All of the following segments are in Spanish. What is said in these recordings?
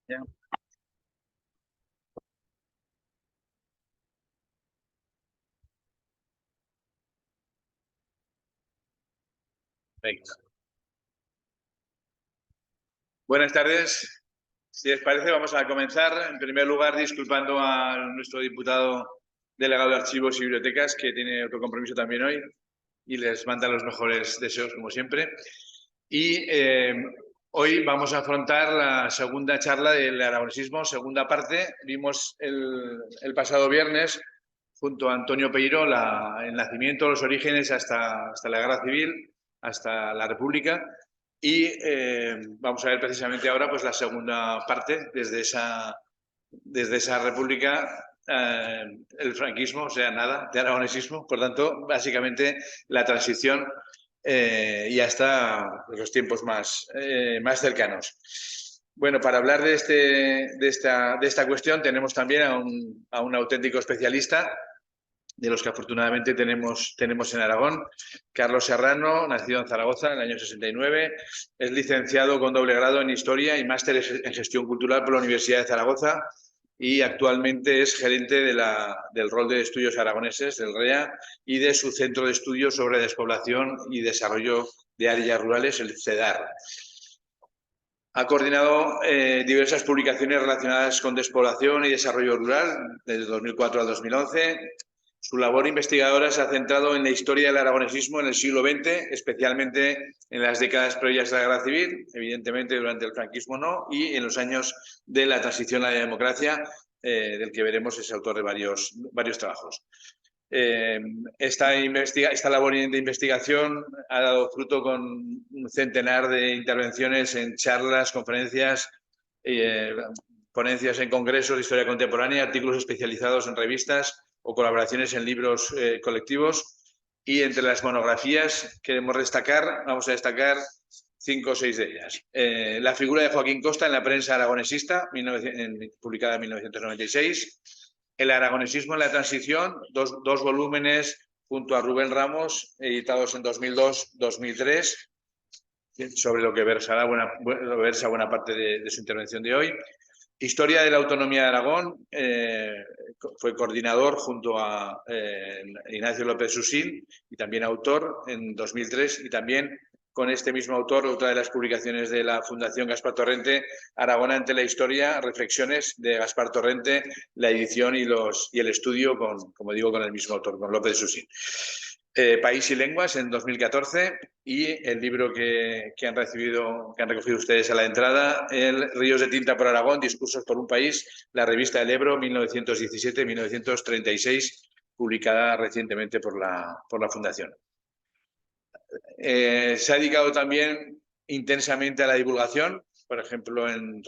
Ya. Venga. Buenas tardes. Si les parece, vamos a comenzar. En primer lugar, disculpando a nuestro diputado delegado de Archivos y Bibliotecas, que tiene otro compromiso también hoy, y les manda los mejores deseos, como siempre. Y hoy vamos a afrontar la segunda charla del aragonesismo, segunda parte. Vimos el pasado viernes, junto a Antonio Peiró, el nacimiento, los orígenes hasta la Guerra Civil, hasta la República. Y vamos a ver precisamente ahora pues, la segunda parte, desde esa república, el franquismo, o sea, nada, de aragonesismo. Por tanto, básicamente la transición y hasta los tiempos más cercanos. Bueno, para hablar de esta cuestión tenemos también a un auténtico especialista, de los que afortunadamente tenemos en Aragón. Carlos Serrano, nacido en Zaragoza en el año 69, es licenciado con doble grado en Historia y máster en Gestión Cultural por la Universidad de Zaragoza y actualmente es gerente del rol de estudios aragoneses, del REA, y de su centro de estudios sobre despoblación y desarrollo de áreas rurales, el CEDAR. Ha coordinado diversas publicaciones relacionadas con despoblación y desarrollo rural desde 2004 al 2011. Su labor investigadora se ha centrado en la historia del aragonesismo en el siglo XX, especialmente en las décadas previas a la Guerra Civil, evidentemente durante el franquismo no, y en los años de la transición a la democracia, del que veremos es autor de varios trabajos. Esta labor de investigación ha dado fruto con un centenar de intervenciones en charlas, conferencias, ponencias en congresos de historia contemporánea, artículos especializados en revistas o colaboraciones en libros colectivos. Y entre las monografías queremos vamos a destacar 5 o 6 de ellas. La figura de Joaquín Costa en la prensa aragonesista, publicada en 1996. El aragonesismo en la transición, dos volúmenes junto a Rubén Ramos, editados en 2002-2003, sobre lo que versa buena parte de su intervención de hoy. Historia de la autonomía de Aragón, fue coordinador junto a Ignacio López Susín y también autor en 2003, y también con este mismo autor, otra de las publicaciones de la Fundación Gaspar Torrente, Aragón ante la historia, reflexiones de Gaspar Torrente, la edición y el estudio, como digo, con el mismo autor, con López Susín. País y lenguas en 2014 y el libro que han recogido ustedes a la entrada, el Ríos de tinta por Aragón, discursos por un país, la revista del Ebro 1917-1936, publicada recientemente por la Fundación. Se ha dedicado también intensamente a la divulgación, por ejemplo, en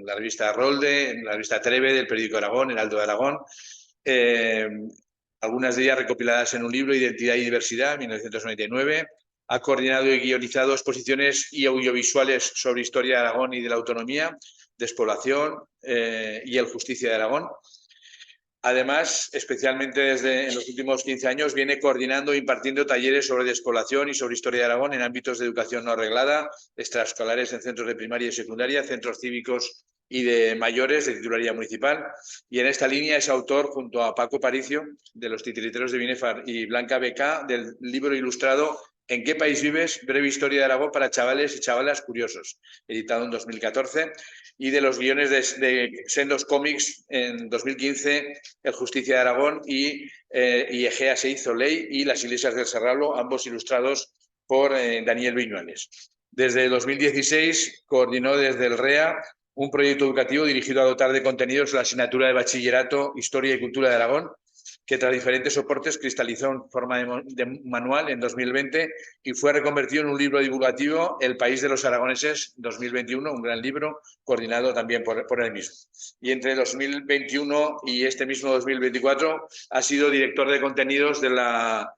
la revista Rolde, en la revista Treve del periódico Aragón, el Alto de Aragón, algunas de ellas recopiladas en un libro, Identidad y Diversidad, 1999. Ha coordinado y guionizado exposiciones y audiovisuales sobre historia de Aragón y de la autonomía, despoblación y el Justicia de Aragón. Además, especialmente en los últimos 15 años, viene coordinando e impartiendo talleres sobre despoblación y sobre historia de Aragón en ámbitos de educación no arreglada, extraescolares en centros de primaria y secundaria, centros cívicos y de mayores de titularidad municipal. Y en esta línea es autor, junto a Paco Paricio, de Los titiriteros de Binefar, y Blanca Becá, del libro ilustrado ¿En qué país vives? Breve historia de Aragón para chavales y chavalas curiosos, editado en 2014, y de los guiones de sendos cómics en 2015, El Justicia de Aragón y Egea se hizo ley y Las iglesias del Serrallo, ambos ilustrados por Daniel Viñuales. Desde 2016 coordinó desde el REA un proyecto educativo dirigido a dotar de contenidos la asignatura de Bachillerato, Historia y Cultura de Aragón, que tras diferentes soportes cristalizó en forma de manual en 2020 y fue reconvertido en un libro divulgativo, El País de los Aragoneses, 2021, un gran libro, coordinado también por él mismo. Y entre 2021 y este mismo 2024 ha sido director de contenidos de la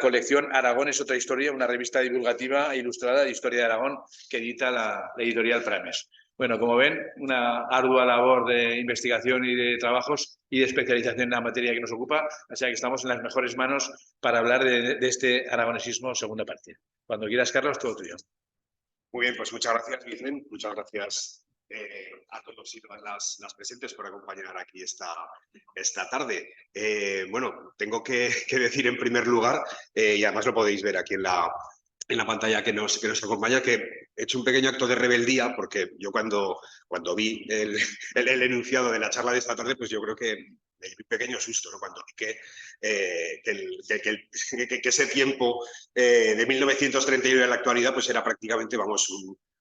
colección Aragón es otra historia, una revista divulgativa e ilustrada de historia de Aragón que edita la editorial Prames. Bueno, como ven, una ardua labor de investigación y de trabajos y de especialización en la materia que nos ocupa, o sea que estamos en las mejores manos para hablar de este aragonesismo segunda parte. Cuando quieras, Carlos, todo tuyo. Muy bien, pues muchas gracias, Vicente. Muchas gracias a todos y todas las presentes por acompañar aquí esta tarde. Bueno, tengo que decir en primer lugar, y además lo podéis ver aquí en la pantalla que nos acompaña, que he hecho un pequeño acto de rebeldía, porque yo cuando vi el enunciado de la charla de esta tarde, pues yo creo que me dio un pequeño susto, ¿no? Cuando vi que ese tiempo de 1931 en la actualidad pues era prácticamente, vamos,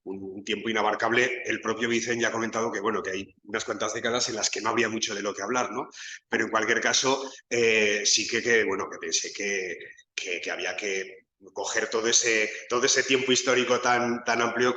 un tiempo inabarcable. El propio Vicente ya ha comentado que, bueno, que hay unas cuantas décadas en las que no habría mucho de lo que hablar, ¿no? Pero en cualquier caso, sí bueno, que pensé que había que coger todo ese tiempo histórico tan amplio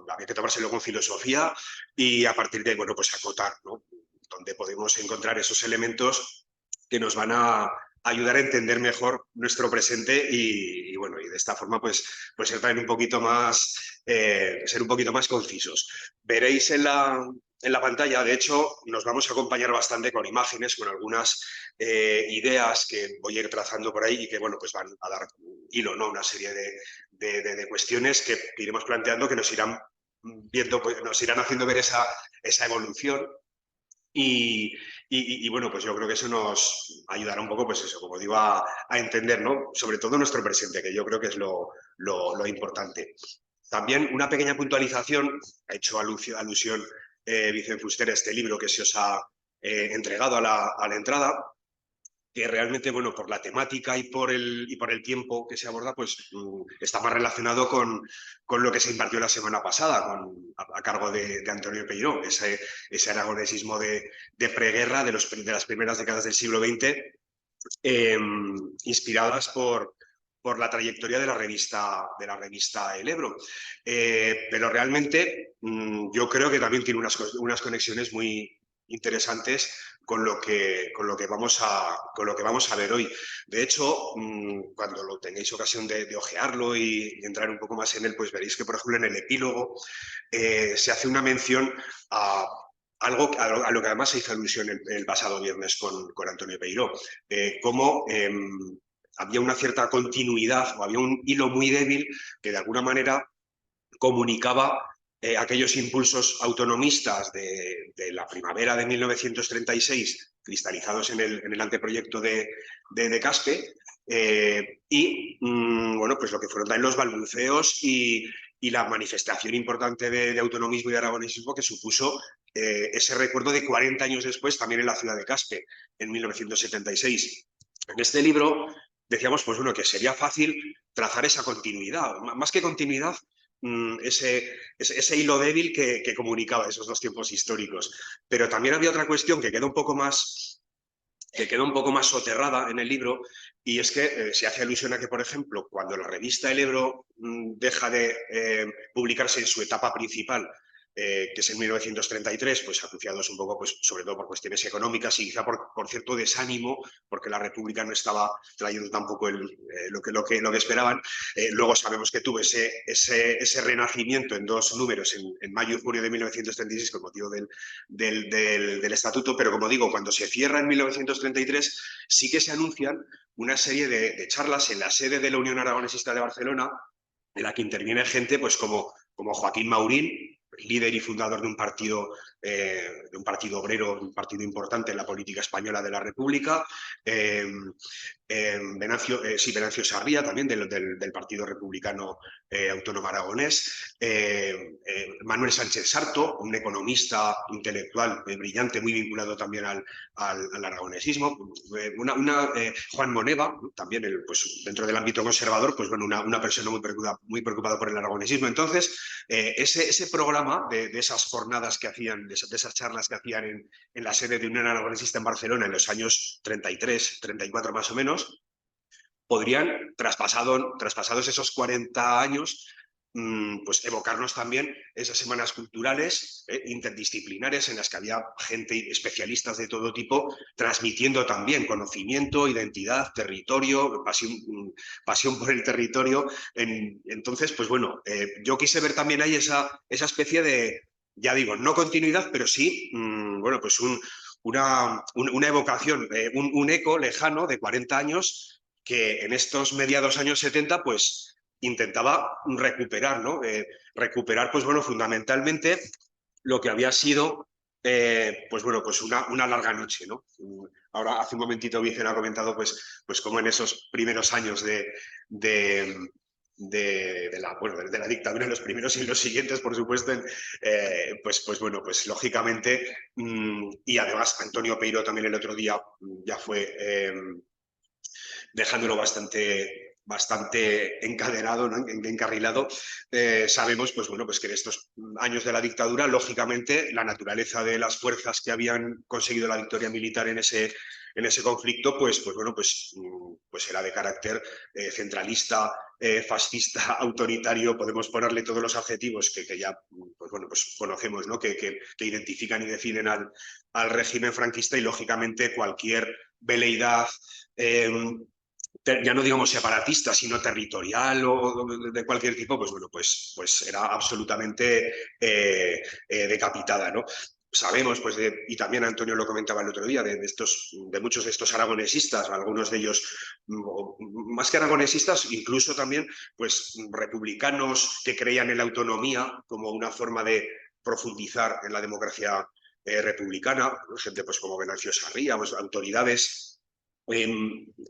había que tomárselo con filosofía y a partir de ahí, bueno, pues acotar, ¿no? Donde podemos encontrar esos elementos que nos van a ayudar a entender mejor nuestro presente y bueno, y de esta forma pues ser también un poquito más, ser un poquito más concisos. Veréis en la pantalla, de hecho, nos vamos a acompañar bastante con imágenes, con algunas ideas que voy a ir trazando por ahí y que, bueno, pues van a dar hilo, ¿no? Una serie de cuestiones que iremos planteando que nos irán viendo, pues, nos irán haciendo ver esa evolución. Y bueno, pues yo creo que eso nos ayudará un poco, pues eso, como digo, a entender, ¿no? Sobre todo nuestro presente, que yo creo que es lo importante. También una pequeña puntualización, ha hecho alusión Vicente Fuster a este libro que se os ha entregado a la entrada, que realmente, bueno, por la temática y por el tiempo que se aborda, pues está más relacionado con lo que se impartió la semana pasada, a cargo de Antonio Peiró, ese aragonesismo de preguerra de las primeras décadas del siglo XX, inspiradas por la trayectoria de la revista El Ebro. Pero realmente yo creo que también tiene unas conexiones muy interesantes con lo que vamos a ver hoy. De hecho, cuando lo tengáis ocasión de ojearlo y entrar un poco más en él, pues veréis que, por ejemplo, en el epílogo se hace una mención a algo a lo que además se hizo alusión el pasado viernes con Antonio Peiró, cómo había una cierta continuidad o había un hilo muy débil que de alguna manera comunicaba aquellos impulsos autonomistas de la primavera de 1936, cristalizados en el anteproyecto de Caspe, bueno, pues lo que fueron también los balbuceos y la manifestación importante de autonomismo y de aragonesismo que supuso ese recuerdo de 40 años después también en la ciudad de Caspe, en 1976. En este libro decíamos, pues bueno, que sería fácil trazar esa continuidad, más que continuidad, ese hilo débil que comunicaba esos dos tiempos históricos. Pero también había otra cuestión que queda un poco más soterrada en el libro, y es que se hace alusión a que, por ejemplo, cuando la revista El Ebro deja de publicarse en su etapa principal, que es en 1933, pues acuciados un poco, pues sobre todo por cuestiones económicas y quizá por cierto desánimo, porque la República no estaba trayendo tampoco lo que esperaban. Luego sabemos que tuvo ese renacimiento en dos números, en mayo y junio de 1936, con motivo del estatuto, pero como digo, cuando se cierra en 1933, sí que se anuncian una serie de charlas en la sede de la Unión Aragonesista de Barcelona, en la que interviene gente pues como Joaquín Maurín, líder y fundador de un partido obrero, un partido importante en la política española de la República, Venancio Sarria, también del Partido Republicano Autónomo Aragonés, Manuel Sánchez Sarto, un economista intelectual brillante, muy vinculado también al aragonesismo, Juan Moneva, también pues, dentro del ámbito conservador, pues bueno, una persona muy preocupada por el aragonesismo. Entonces, ese programa de esas jornadas que hacían, de esas charlas que hacían en la sede de Unión Aragonesista en Barcelona en los años 33, 34 más o menos, podrían, traspasados esos 40 años, pues evocarnos también esas semanas culturales interdisciplinares en las que había gente, especialistas de todo tipo, transmitiendo también conocimiento, identidad, territorio, pasión por el territorio. Entonces, pues bueno, yo quise ver también ahí esa especie de, ya digo, no continuidad, pero sí, bueno, pues una evocación, un eco lejano de 40 años que en estos mediados años 70, pues intentaba recuperar, ¿no? Recuperar, pues bueno, fundamentalmente lo que había sido pues bueno, pues una larga noche, ¿no? Ahora, hace un momentito Vicen ha comentado pues cómo en esos primeros años de la dictadura, en los primeros y los siguientes, por supuesto, pues bueno, pues lógicamente, y además Antonio Peiró también el otro día ya fue dejándolo bastante encadenado, ¿no? Encarrilado, sabemos pues, bueno, pues que en estos años de la dictadura, lógicamente, la naturaleza de las fuerzas que habían conseguido la victoria militar en ese conflicto, pues era de carácter centralista, fascista, autoritario, podemos ponerle todos los adjetivos que ya pues conocemos, ¿no? que identifican y definen al régimen franquista, y lógicamente cualquier veleidad ya no digamos separatista, sino territorial o de cualquier tipo, pues bueno, pues era absolutamente decapitada, ¿no? Sabemos, pues, y también Antonio lo comentaba el otro día, de muchos de estos aragonesistas, algunos de ellos, más que aragonesistas, incluso también, pues, republicanos que creían en la autonomía como una forma de profundizar en la democracia republicana, gente pues como Venancio Sarria, pues, autoridades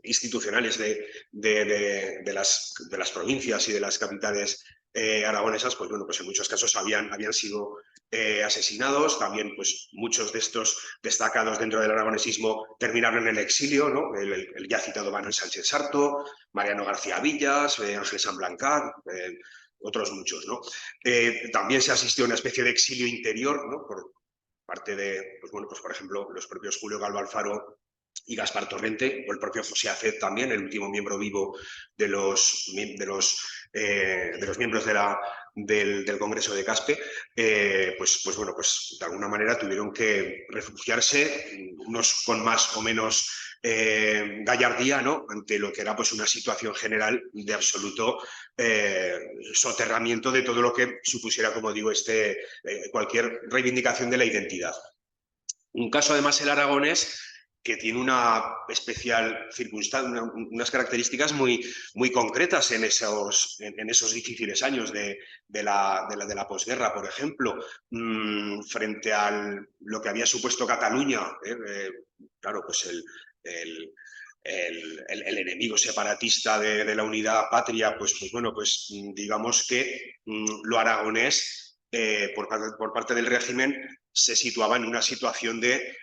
institucionales de las provincias y de las capitales aragonesas, pues bueno, pues en muchos casos habían sido asesinados. También pues muchos de estos destacados dentro del aragonesismo terminaron en el exilio, ¿no? El ya citado Manuel Sánchez Sarto, Mariano García Villas, Ángel Sanblancar, otros muchos, ¿no? También se asistió a una especie de exilio interior, ¿no? Por parte de, pues bueno, pues por ejemplo, los propios Julio Gallo Alfaro y Gaspar Torrente, o el propio José Aced también, el último miembro vivo de los miembros del Congreso de Caspe, pues bueno, pues de alguna manera tuvieron que refugiarse, unos con más o menos gallardía, ¿no? Ante lo que era pues una situación general de absoluto soterramiento de todo lo que supusiera, como digo, cualquier reivindicación de la identidad. Un caso además el aragonés que tiene una especial circunstancia, unas características muy concretas en esos difíciles años de la posguerra, por ejemplo, frente a lo que había supuesto Cataluña, claro, pues el enemigo separatista de la unidad patria, pues bueno, pues digamos que lo aragonés por parte del régimen se situaba en una situación de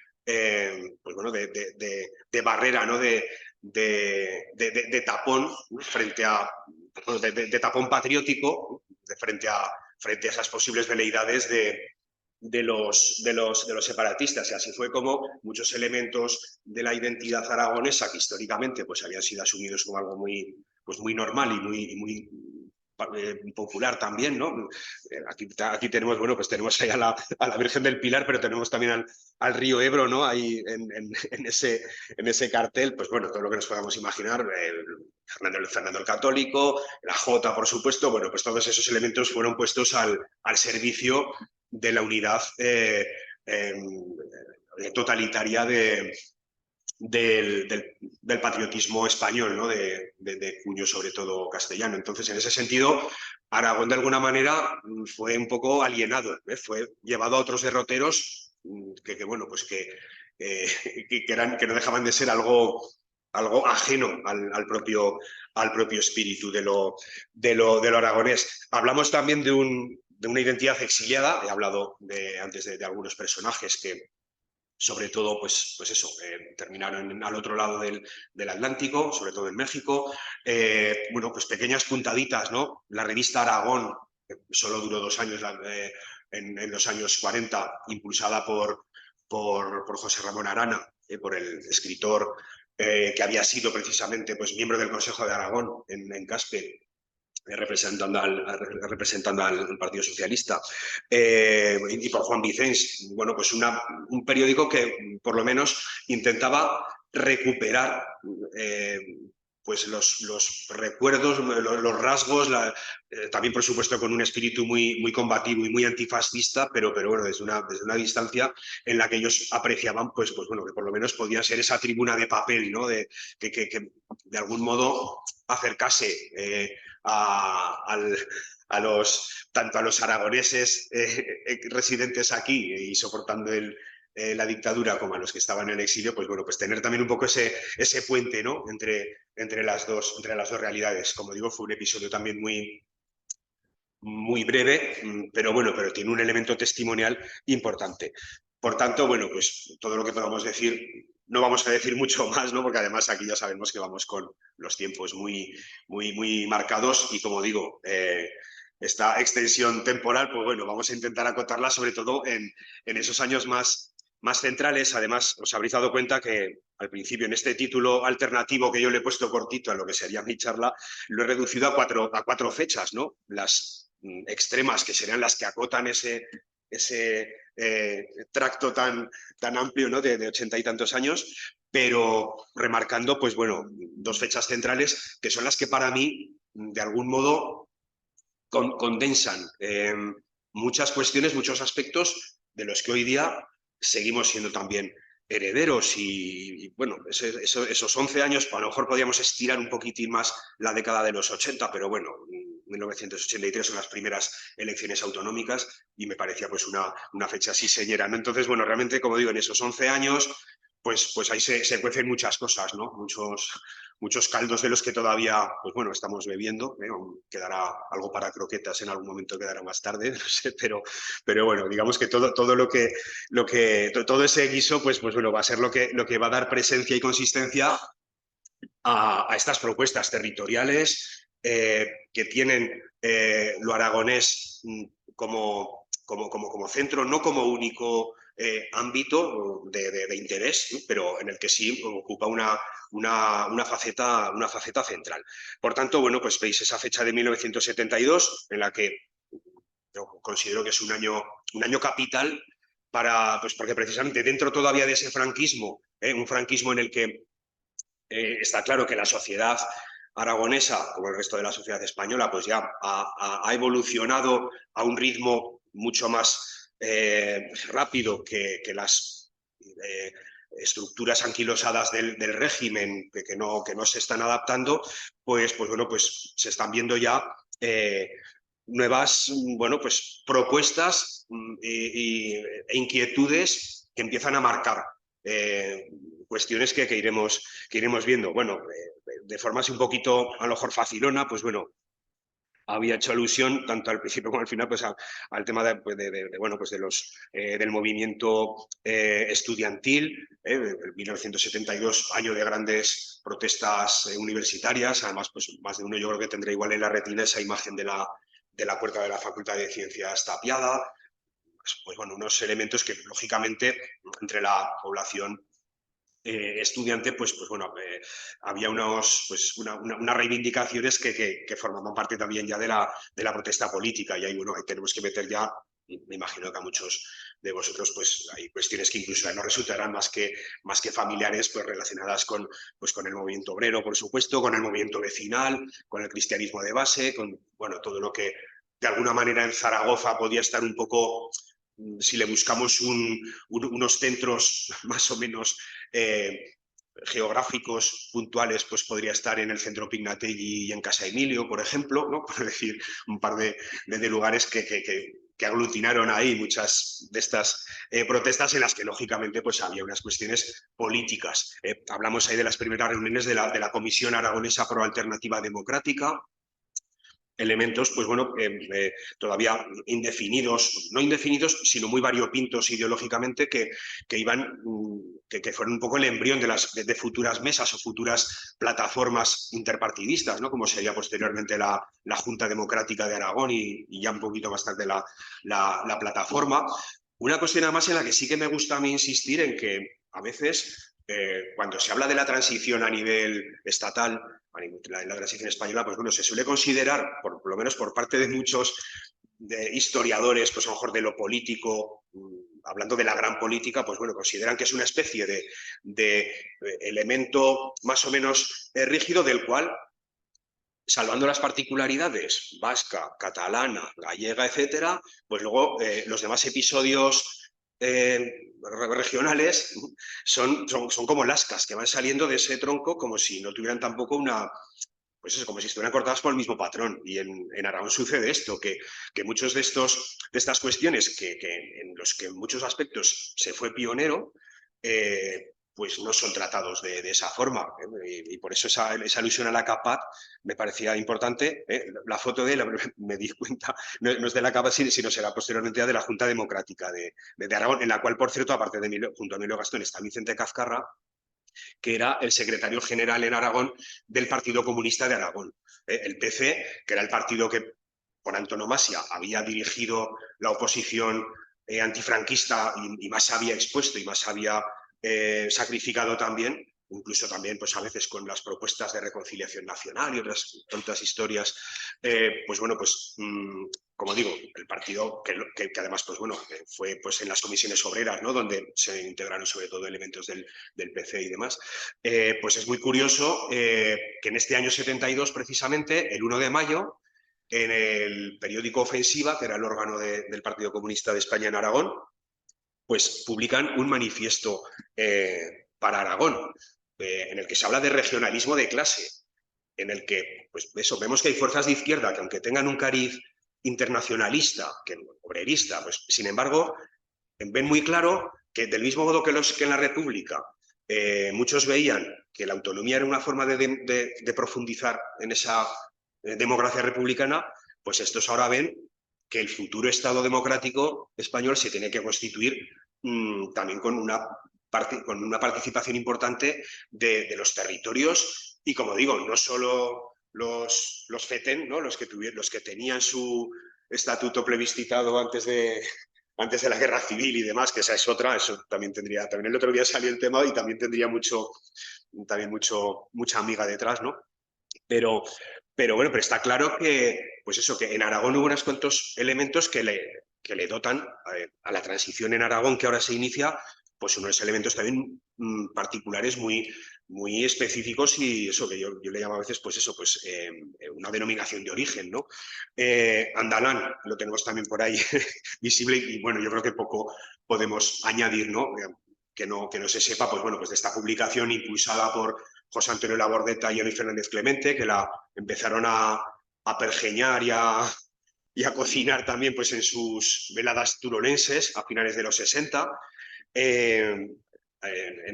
pues bueno, de barrera, ¿no? de tapón frente a de tapón patriótico frente a esas posibles veleidades de los separatistas. Y así fue como muchos elementos de la identidad aragonesa, que históricamente pues habían sido asumidos como algo muy normal y muy popular también, ¿no? Aquí tenemos, bueno, pues tenemos ahí a la Virgen del Pilar, pero tenemos también al río Ebro, ¿no? Ahí en ese cartel, pues bueno, todo lo que nos podamos imaginar, Fernando el Católico, la Jota, por supuesto, bueno, pues todos esos elementos fueron puestos al servicio de la unidad totalitaria del patriotismo español, ¿no? de cuño sobre todo castellano. Entonces, en ese sentido, Aragón de alguna manera fue un poco alienado, fue llevado a otros derroteros que bueno, pues que no dejaban de ser algo ajeno al propio espíritu de lo aragonés. Hablamos también de una identidad exiliada. He hablado antes de algunos personajes que sobre todo, pues eso, terminaron al otro lado del Atlántico, sobre todo en México. Bueno, pues pequeñas puntaditas, ¿no? La revista Aragón, que solo duró 2 años, en los años 40, impulsada por José Ramón Arana, por el escritor que había sido precisamente pues, miembro del Consejo de Aragón en Caspe, representando al Partido Socialista, y por Juan Vicens. Bueno, pues un periódico que por lo menos intentaba recuperar pues los recuerdos, los rasgos, también por supuesto con un espíritu muy combativo y muy antifascista, pero bueno, desde una distancia en la que ellos apreciaban pues bueno, que por lo menos podía ser esa tribuna de papel, ¿no? Que de algún modo acercase tanto a los aragoneses residentes aquí y soportando la dictadura como a los que estaban en el exilio, pues bueno, pues tener también un poco ese puente, ¿no? entre las dos realidades. Como digo, fue un episodio también muy breve, pero bueno, pero tiene un elemento testimonial importante. Por tanto, bueno, pues todo lo que podamos decir, no vamos a decir mucho más, ¿no? Porque además aquí ya sabemos que vamos con los tiempos muy marcados y, como digo, esta extensión temporal, pues bueno, vamos a intentar acotarla sobre todo en esos años más centrales. Además, os habréis dado cuenta que al principio, en este título alternativo que yo le he puesto cortito a lo que sería mi charla, lo he reducido a cuatro fechas, ¿no? Las extremas, que serían las que acotan ese tracto tan amplio, ¿no? de 80 y tantos años, pero remarcando, pues bueno, dos fechas centrales que son las que para mí, de algún modo, condensan muchas cuestiones, muchos aspectos de los que hoy día seguimos siendo también herederos y bueno, esos 11 años, a lo mejor podríamos estirar un poquitín más la década de los 80, pero bueno, 1983 son las primeras elecciones autonómicas y me parecía pues una fecha así señera, ¿no? Entonces, bueno, realmente, como digo, en esos 11 años, pues ahí se cuecen muchas cosas, ¿no? Muchos caldos de los que todavía, pues bueno, estamos bebiendo, ¿eh? Quedará algo para croquetas en algún momento, quedará más tarde, no sé, pero bueno, digamos que todo ese guiso, pues bueno, va a ser lo que va a dar presencia y consistencia a estas propuestas territoriales que tienen lo aragonés como centro, no como único ámbito de interés, ¿no? Pero en el que sí ocupa una faceta central. Por tanto, bueno, pues veis esa fecha de 1972 en la que yo considero que es un año capital pues porque precisamente dentro todavía de ese franquismo, un franquismo en el que está claro que la sociedad aragonesa, como el resto de la sociedad española, pues ya ha evolucionado a un ritmo mucho más rápido que las estructuras anquilosadas del régimen que no se están adaptando, pues bueno, pues se están viendo ya nuevas, bueno, pues propuestas e inquietudes que empiezan a marcar cuestiones que iremos viendo. Bueno, de forma así un poquito a lo mejor facilona, pues bueno, había hecho alusión tanto al principio como al final pues al tema bueno, pues del movimiento estudiantil, 1972, año de grandes protestas universitarias. Además, pues más de uno yo creo que tendrá igual en la retina esa imagen de la puerta de la Facultad de Ciencias tapiada. Pues bueno, unos elementos que lógicamente entre la población estudiante, pues bueno, había unas reivindicaciones que formaban parte también ya de la protesta política, y ahí, bueno, ahí tenemos que meter ya, me imagino que a muchos de vosotros pues hay cuestiones que incluso no resultarán más que familiares, pues relacionadas con el movimiento obrero, por supuesto, con el movimiento vecinal, con el cristianismo de base, con bueno, todo lo que de alguna manera en Zaragoza podía estar un poco, si le buscamos unos centros más o menos geográficos puntuales, pues podría estar en el centro Pignatelli y en Casa Emilio, por ejemplo, ¿no? Por decir un par de lugares que aglutinaron ahí muchas de estas protestas en las que lógicamente pues había unas cuestiones políticas. Hablamos ahí de las primeras reuniones de la Comisión Aragonesa Pro Alternativa Democrática, elementos, pues bueno, todavía indefinidos, no indefinidos, sino muy variopintos ideológicamente, que iban, que fueron un poco el embrión de futuras mesas o futuras plataformas interpartidistas, ¿no? Como sería posteriormente la Junta Democrática de Aragón y ya un poquito más tarde la plataforma. Una cuestión además en la que sí que me gusta a mí insistir en que a veces cuando se habla de la transición a nivel estatal, la transición española, pues bueno, se suele considerar, por lo menos por parte de muchos historiadores, pues a lo mejor de lo político, hablando de la gran política, pues bueno, consideran que es una especie de elemento más o menos rígido del cual, salvando las particularidades vasca, catalana, gallega, etcétera, pues luego los demás episodios regionales son como lascas que van saliendo de ese tronco como si no tuvieran tampoco pues es como si estuvieran cortadas por el mismo patrón. Y en Aragón sucede esto, que muchos de estas cuestiones en los que en muchos aspectos se fue pionero, pues no son tratados de esa forma. Y por eso esa alusión a la CAPAC me parecía importante. La foto de él, me di cuenta, no es de la CAPAC, sino será posteriormente de la Junta Democrática de Aragón, en la cual, por cierto, aparte de Emilio, junto a Emilio Gastón, está Vicente Cazcarra, que era el secretario general en Aragón del Partido Comunista de Aragón. El PC, que era el partido que por antonomasia había dirigido la oposición antifranquista y más había expuesto y más había sacrificado también, incluso también pues a veces con las propuestas de reconciliación nacional y otras tantas historias, pues bueno, pues como digo, el partido que además pues bueno, fue pues en las comisiones obreras, ¿no?, donde se integraron sobre todo elementos del PC y demás, pues es muy curioso que en este año 72 precisamente, el 1 de mayo, en el periódico Ofensiva, que era el órgano del Partido Comunista de España en Aragón, pues publican un manifiesto para Aragón, en el que se habla de regionalismo de clase, en el que, pues eso, vemos que hay fuerzas de izquierda que aunque tengan un cariz internacionalista, obrerista, pues sin embargo, ven muy claro que del mismo modo que en la República muchos veían que la autonomía era una forma de profundizar en esa democracia republicana, pues estos ahora ven que el futuro Estado democrático español se tiene que constituir también con una participación importante de los territorios y, como digo, no solo los FETEN, ¿no?, los que tenían su estatuto plebiscitado antes de la guerra civil y demás, que esa es otra, eso también el otro día salió el tema y también tendría mucha amiga detrás, ¿no? Pero bueno, pero está claro que, pues eso, que en Aragón hubo unos cuantos elementos que le dotan a la transición en Aragón que ahora se inicia, pues unos elementos también particulares muy específicos y eso que yo le llamo a veces, pues eso, pues una denominación de origen, ¿no? Andalán, lo tenemos también por ahí visible y bueno, yo creo que poco podemos añadir, ¿no? Que no se sepa, pues bueno, pues de esta publicación impulsada por José Antonio Labordeta y Eloy Fernández Clemente, que la empezaron a pergeñar y a cocinar también pues en sus veladas turolenses a finales de los 60. En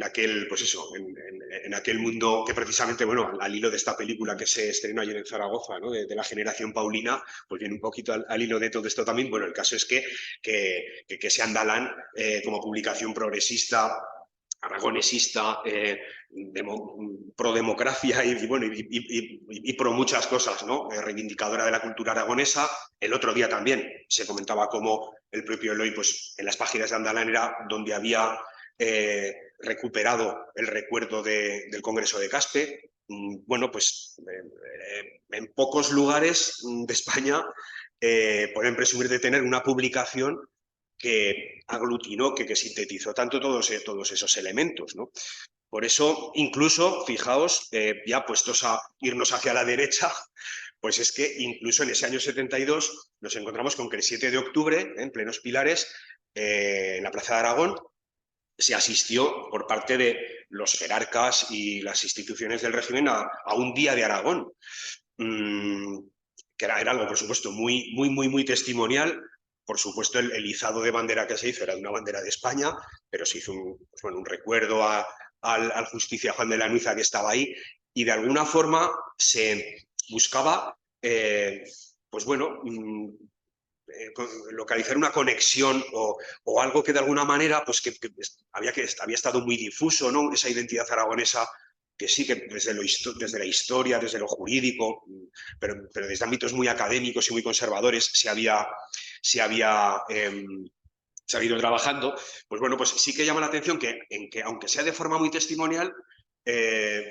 aquel, pues eso, en aquel mundo que precisamente, bueno, al hilo de esta película que se estrenó ayer en Zaragoza, ¿no?, de la generación Paulina, pues viene un poquito al hilo de todo esto también. Bueno, el caso es que se Andalán como publicación progresista, aragonesista, pro democracia y bueno, y pro muchas cosas, ¿no? Reivindicadora de la cultura aragonesa. El otro día también se comentaba cómo el propio Eloy, pues en las páginas de Andalán era donde había recuperado el recuerdo del Congreso de Caspe. Bueno, pues en pocos lugares de España pueden presumir de tener una publicación que aglutinó, que sintetizó tanto todos esos elementos, ¿no? Por eso, incluso, fijaos, ya puestos a irnos hacia la derecha, pues es que incluso en ese año 72 nos encontramos con que el 7 de octubre, en plenos Pilares, en la Plaza de Aragón, se asistió por parte de los jerarcas y las instituciones del régimen a un día de Aragón, que era algo, por supuesto, muy testimonial. Por supuesto, el izado de bandera que se hizo era de una bandera de España, pero se hizo un recuerdo al Justicia Juan de la Nuiza, que estaba ahí, y de alguna forma se buscaba, pues bueno, localizar una conexión o algo que de alguna manera pues que había estado muy difuso, ¿no?, esa identidad aragonesa, que sí que desde la historia, desde lo jurídico, pero desde ámbitos muy académicos y muy conservadores se había ido trabajando. Pues bueno, pues sí que llama la atención que aunque sea de forma muy testimonial,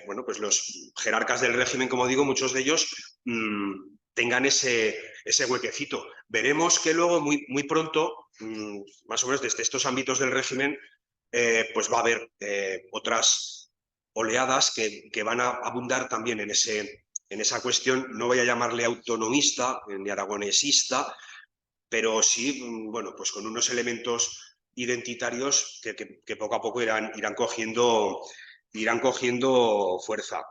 bueno, pues los jerarcas del régimen, como digo, muchos de ellos tengan ese huequecito. Veremos que luego muy pronto, más o menos desde estos ámbitos del régimen, pues va a haber otras oleadas que van a abundar también en esa cuestión. No voy a llamarle autonomista ni aragonesista, pero sí, bueno, pues con unos elementos identitarios que poco a poco irán cogiendo fuerza.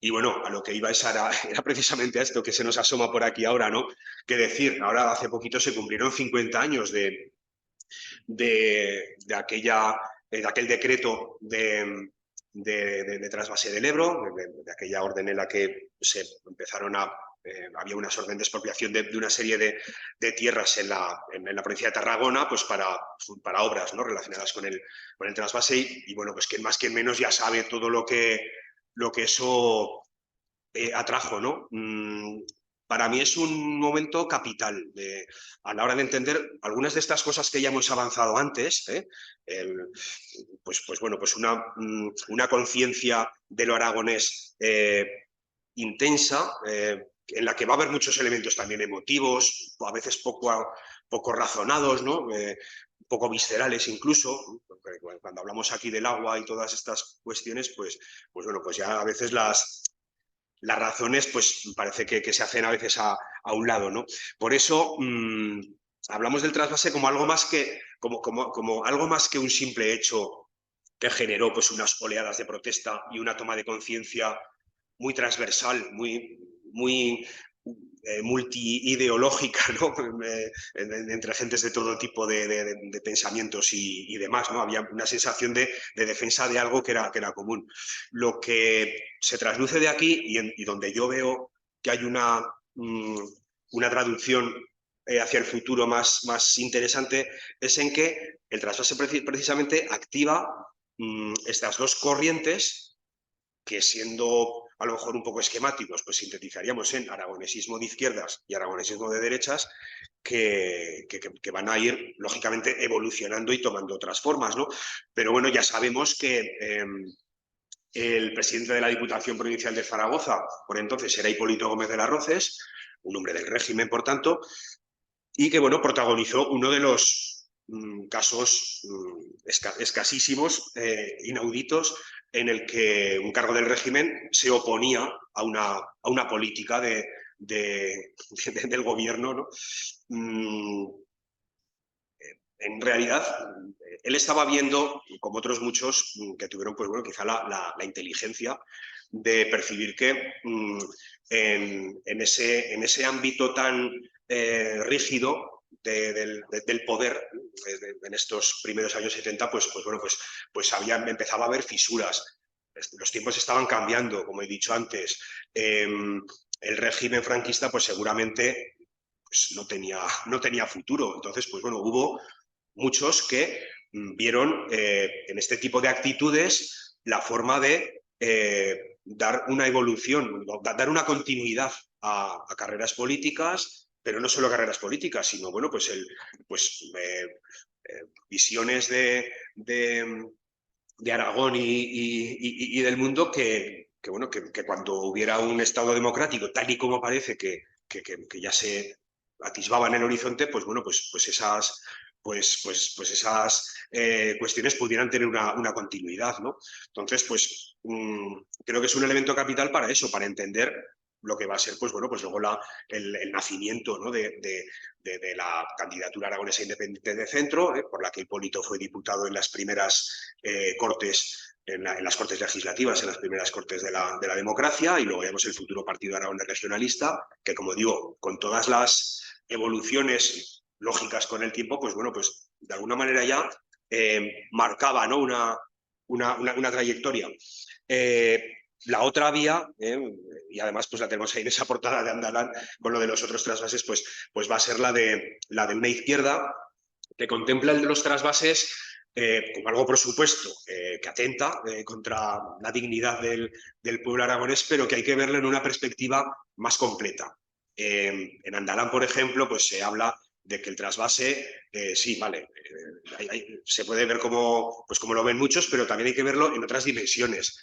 Y bueno, a lo que iba era precisamente a esto que se nos asoma por aquí ahora, ¿no? Que decir, ahora hace poquito se cumplieron 50 años de aquel decreto de trasvase del Ebro, de aquella orden en la que se empezaron había unas órdenes de expropiación de una serie de tierras en la provincia de Tarragona, pues para obras, ¿no?, relacionadas con el trasvase. Y bueno, pues quien más, quien menos ya sabe todo lo que eso atrajo, ¿no? Para mí es un momento capital a la hora de entender algunas de estas cosas que ya hemos avanzado antes, pues bueno, pues una conciencia de lo aragonés intensa, en la que va a haber muchos elementos también emotivos, a veces poco razonados, ¿no? Poco viscerales incluso. Cuando hablamos aquí del agua y todas estas cuestiones, pues bueno, pues ya a veces las razones pues parece que se hacen a veces a un lado, ¿no? Por eso hablamos del trasvase como algo más que, como algo más que un simple hecho que generó pues unas oleadas de protesta y una toma de conciencia muy transversal, muy multiideológica, ¿no? Entre gentes de todo tipo de pensamientos y demás, ¿no? Había una sensación de defensa de algo que era común. Lo que se trasluce de aquí y donde yo veo que hay una traducción hacia el futuro más interesante es en que el trasvase precisamente activa estas dos corrientes que, siendo a lo mejor un poco esquemáticos, pues sintetizaríamos en aragonesismo de izquierdas y aragonesismo de derechas, que van a ir, lógicamente, evolucionando y tomando otras formas, ¿no? Pero bueno, ya sabemos que el presidente de la Diputación Provincial de Zaragoza, por entonces, era Hipólito Gómez de las Rozas, un hombre del régimen, por tanto, y que, bueno, protagonizó uno de los casos escasísimos, inauditos, en el que un cargo del régimen se oponía a una política del gobierno, ¿no? En realidad, él estaba viendo, como otros muchos que tuvieron, pues bueno, quizá la inteligencia de percibir que en ese ámbito tan rígido del poder en estos primeros años 70, pues bueno, pues empezaba a haber fisuras. Los tiempos estaban cambiando, como he dicho antes. El régimen franquista, pues seguramente pues no tenía futuro. Entonces, pues bueno, hubo muchos que vieron en este tipo de actitudes la forma de dar una evolución, dar una continuidad a carreras políticas, pero no solo carreras políticas, sino bueno, pues visiones de Aragón y del mundo que cuando hubiera un Estado democrático, tal y como parece que ya se atisbaba en el horizonte, pues bueno, pues esas cuestiones pudieran tener una continuidad, ¿no? Entonces, pues creo que es un elemento capital para eso, para entender lo que va a ser, pues bueno, pues luego el nacimiento, ¿no?, de la candidatura aragonesa independiente de centro, por la que Hipólito fue diputado en las primeras cortes, en las cortes legislativas, en las primeras cortes de la democracia, y luego vemos el futuro Partido Aragonés Regionalista, que, como digo, con todas las evoluciones lógicas con el tiempo, pues bueno, pues de alguna manera ya marcaba, ¿no?, una trayectoria. La otra vía, y además pues la tenemos ahí en esa portada de Andalán con lo de los otros trasvases, pues va a ser la de una izquierda que contempla el de los trasvases como algo, por supuesto, que atenta contra la dignidad del pueblo aragonés, pero que hay que verlo en una perspectiva más completa. En Andalán, por ejemplo, pues se habla de que el trasvase, sí, vale, se puede ver como lo ven muchos, pero también hay que verlo en otras dimensiones.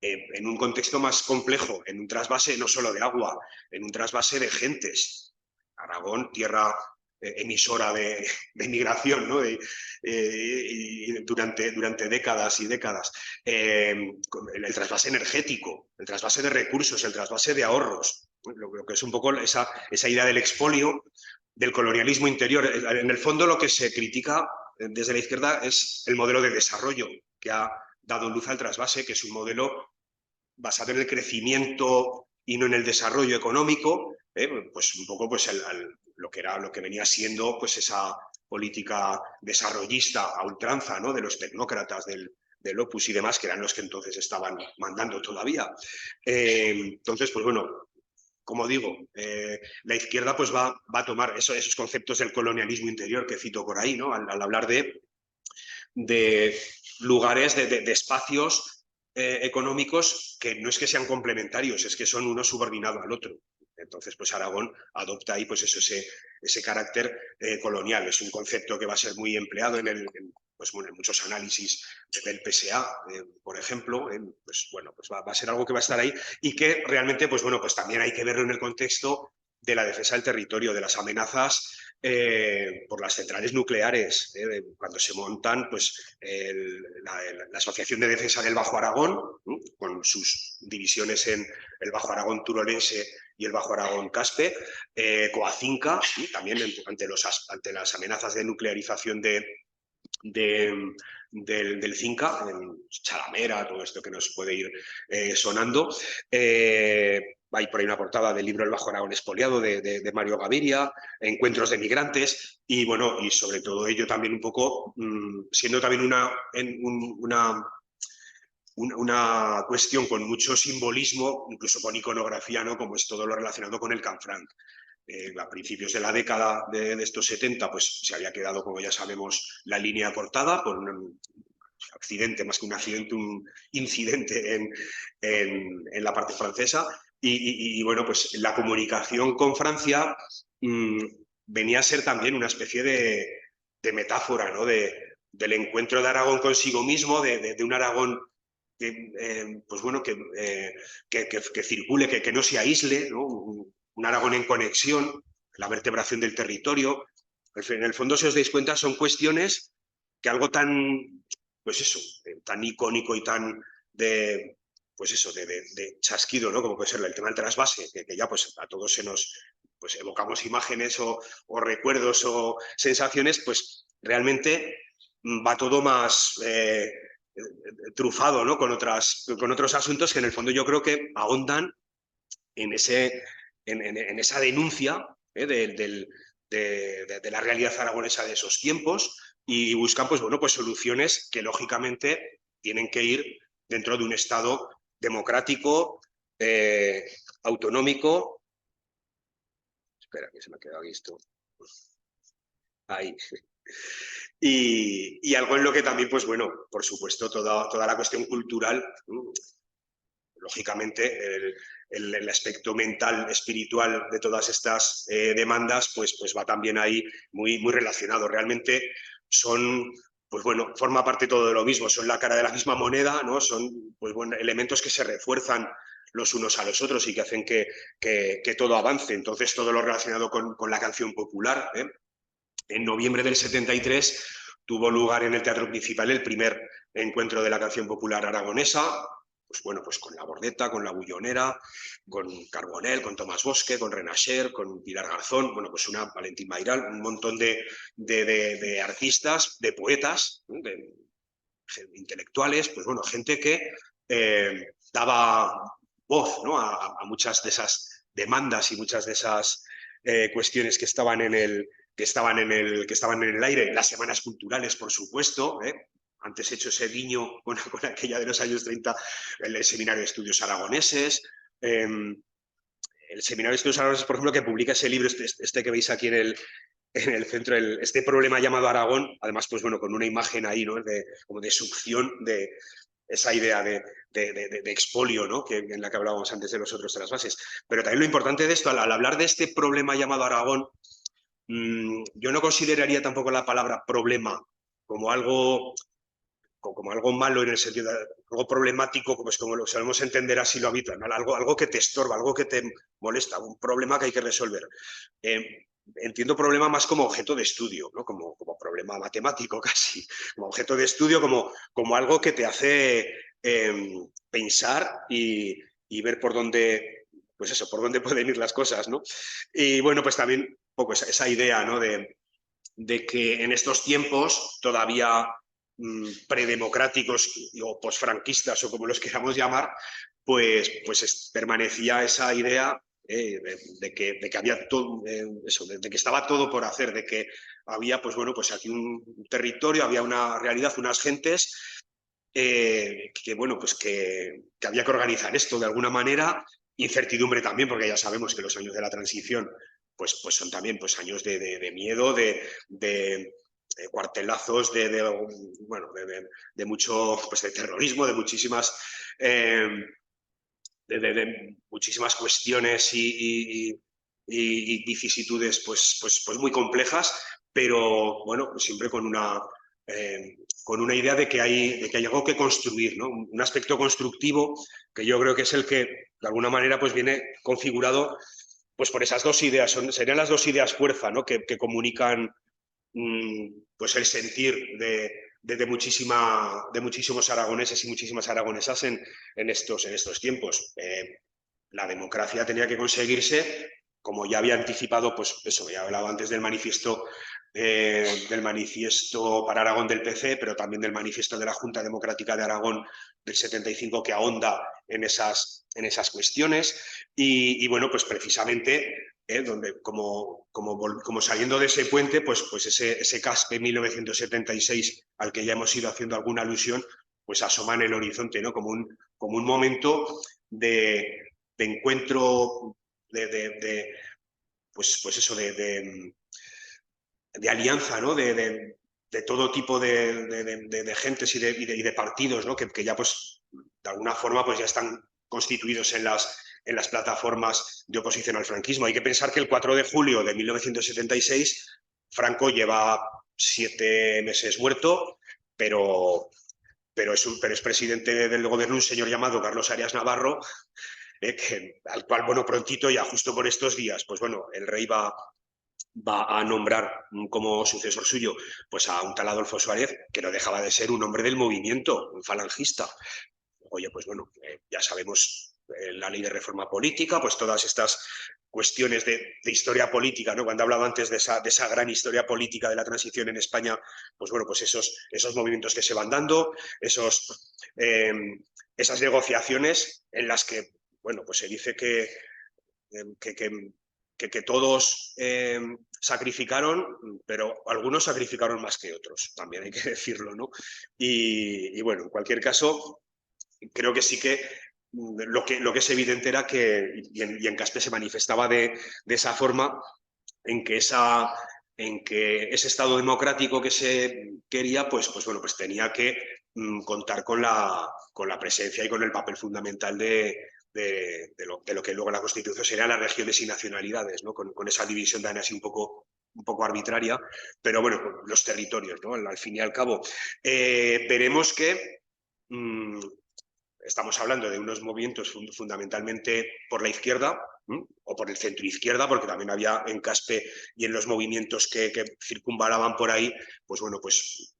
En un contexto más complejo, en un trasvase no solo de agua, en un trasvase de gentes. Aragón, tierra emisora de migración, ¿no? Y durante décadas y décadas. El trasvase energético, el trasvase de recursos, el trasvase de ahorros, lo que es un poco esa idea del expolio, del colonialismo interior. En el fondo, lo que se critica desde la izquierda es el modelo de desarrollo que ha dado luz al trasvase, que es un modelo basado en el crecimiento y no en el desarrollo económico, pues un poco pues lo que venía siendo pues esa política desarrollista a ultranza, ¿no?, de los tecnócratas del Opus y demás, que eran los que entonces estaban mandando todavía. Entonces, pues bueno, como digo, la izquierda pues va a tomar esos conceptos del colonialismo interior que cito por ahí, ¿no?, al hablar de lugares, de espacios económicos que no es que sean complementarios, es que son uno subordinado al otro. Entonces, pues Aragón adopta ahí pues eso, ese carácter colonial. Es un concepto que va a ser muy empleado en pues bueno, en muchos análisis del PSA, por ejemplo. Pues bueno, pues va a ser algo que va a estar ahí y que realmente, pues bueno, pues también hay que verlo en el contexto de la defensa del territorio, de las amenazas por las centrales nucleares. Cuando se montan, pues la Asociación de Defensa del Bajo Aragón, con sus divisiones en el Bajo Aragón turolense y el Bajo Aragón Caspe, Coacinca, también ante las amenazas de nuclearización del Cinca, en Chalamera, todo esto que nos puede ir sonando. Hay por ahí una portada del libro El Bajo Aragón expoliado de Mario Gaviria, Encuentros de Migrantes, y bueno, y sobre todo ello también un poco siendo también una cuestión con mucho simbolismo, incluso con iconografía, ¿no?, como es todo lo relacionado con el Canfranc. A principios de la década de estos 70, pues se había quedado, como ya sabemos, la línea cortada por un accidente, más que un accidente, un incidente en la parte francesa. Y bueno, pues la comunicación con Francia venía a ser también una especie de metáfora, ¿no?, del encuentro de Aragón consigo mismo, de un Aragón pues bueno, que circule, que no se aísle, ¿no?, un Aragón en conexión, la vertebración del territorio. En el fondo, si os dais cuenta, son cuestiones que algo tan, pues eso, tan icónico y tan pues eso, de chasquido, ¿no?, como puede ser el tema del trasvase, que ya pues a todos se nos pues evocamos imágenes o recuerdos o sensaciones, pues realmente va todo más trufado, ¿no?, con otros asuntos que en el fondo yo creo que ahondan en esa denuncia de la realidad aragonesa de esos tiempos y buscan pues, bueno, pues soluciones que lógicamente tienen que ir dentro de un Estado democrático, autonómico. Espera, que se me ha quedado esto. Ahí. Y algo en lo que también, pues bueno, por supuesto, toda la cuestión cultural, lógicamente, el aspecto mental, espiritual de todas estas demandas, pues va también ahí muy, muy relacionado. Realmente son, pues bueno, forma parte todo de lo mismo, son la cara de la misma moneda, ¿no? Son, pues bueno, elementos que se refuerzan los unos a los otros y que hacen que todo avance. Entonces, todo lo relacionado con la canción popular, en noviembre del 73 tuvo lugar en el Teatro Principal el primer encuentro de la canción popular aragonesa, pues bueno, pues con La Bordeta, con La Bullonera, con Carbonell, con Tomás Bosque, con Renacher, con Pilar Garzón, bueno, pues una Valentín Mayral, un montón de artistas, de poetas, de intelectuales, pues bueno, gente que daba voz, ¿no?, a muchas de esas demandas y muchas de esas cuestiones que estaban en el aire. Las semanas culturales, por supuesto, antes he hecho ese guiño con aquella de los años 30, el Seminario de Estudios Aragoneses, el Seminario de Estudios Aragoneses, por ejemplo, que publica ese libro, este que veis aquí en el centro, este problema llamado Aragón, además, pues bueno, con una imagen ahí, ¿no?, como de succión de esa idea de expolio, ¿no?, en la que hablábamos antes de los otros trasvases. Pero también lo importante de esto, al hablar de este problema llamado Aragón, yo no consideraría tampoco la palabra problema como algo malo en el sentido de algo problemático, pues como lo sabemos entender así lo habitual, ¿no?, algo que te estorba, algo que te molesta, un problema que hay que resolver. Entiendo problema más como objeto de estudio, ¿no?, como problema matemático casi, como objeto de estudio, como algo que te hace pensar y ver por dónde, pues eso, por dónde pueden ir las cosas, ¿no? Y bueno, pues también un poco esa idea, ¿no?, de que en estos tiempos todavía predemocráticos o posfranquistas o como los queramos llamar, pues permanecía esa idea de que había todo, eso, de que estaba todo por hacer, de que había, pues bueno, pues aquí un territorio, había una realidad, unas gentes que bueno, pues que había que organizar esto de alguna manera, incertidumbre también, porque ya sabemos que los años de la transición pues son también pues años de miedo, de cuartelazos, bueno, de mucho pues de terrorismo, de muchísimas muchísimas cuestiones y vicisitudes pues muy complejas, pero bueno, pues siempre con una idea de que hay algo que construir, ¿no? Un aspecto constructivo que yo creo que es el que de alguna manera pues viene configurado pues por esas dos ideas, serían las dos ideas fuerza, ¿no? que comunican pues el sentir de muchísimos aragoneses y muchísimas aragonesas en estos tiempos. La democracia tenía que conseguirse, como ya había anticipado, pues eso, ya hablaba antes del manifiesto para Aragón del PC, pero también del manifiesto de la Junta Democrática de Aragón del 75, que ahonda en esas cuestiones. Y bueno, pues precisamente donde como saliendo de ese puente, pues ese CASPE 1976 al que ya hemos ido haciendo alguna alusión, pues asoma en el horizonte, ¿no? Como un momento de encuentro, pues eso, de alianza, ¿no? De todo tipo de gentes y de partidos, ¿no? que ya pues de alguna forma pues ya están constituidos en las plataformas de oposición al franquismo. Hay que pensar que el 4 de julio de 1976 Franco lleva 7 meses muerto, pero es presidente del gobierno un señor llamado Carlos Arias Navarro, al cual, bueno, prontito, ya justo por estos días, pues bueno, el rey va a nombrar como sucesor suyo pues a un tal Adolfo Suárez, que no dejaba de ser un hombre del movimiento, un falangista. Oye, pues bueno, ya sabemos la ley de reforma política, pues todas estas cuestiones de historia política, ¿no? Cuando hablaba antes de esa gran historia política de la transición en España, pues bueno, pues esos movimientos que se van dando, esas negociaciones en las que, bueno, pues se dice que todos sacrificaron, pero algunos sacrificaron más que otros, también hay que decirlo, ¿no? Y bueno, en cualquier caso, creo que sí que lo que es evidente era que, y en Caspe se manifestaba de esa forma, en que ese Estado democrático que se quería, pues bueno, pues tenía que contar con la presencia y con el papel fundamental de lo que luego la Constitución serían las regiones y nacionalidades, ¿no? Con esa división de así un poco arbitraria, pero bueno, los territorios, ¿no? Al fin y al cabo. Veremos que estamos hablando de unos movimientos fundamentalmente por la izquierda, o por el centro izquierda, porque también había en Caspe y en los movimientos que circunvalaban por ahí, pues bueno, pues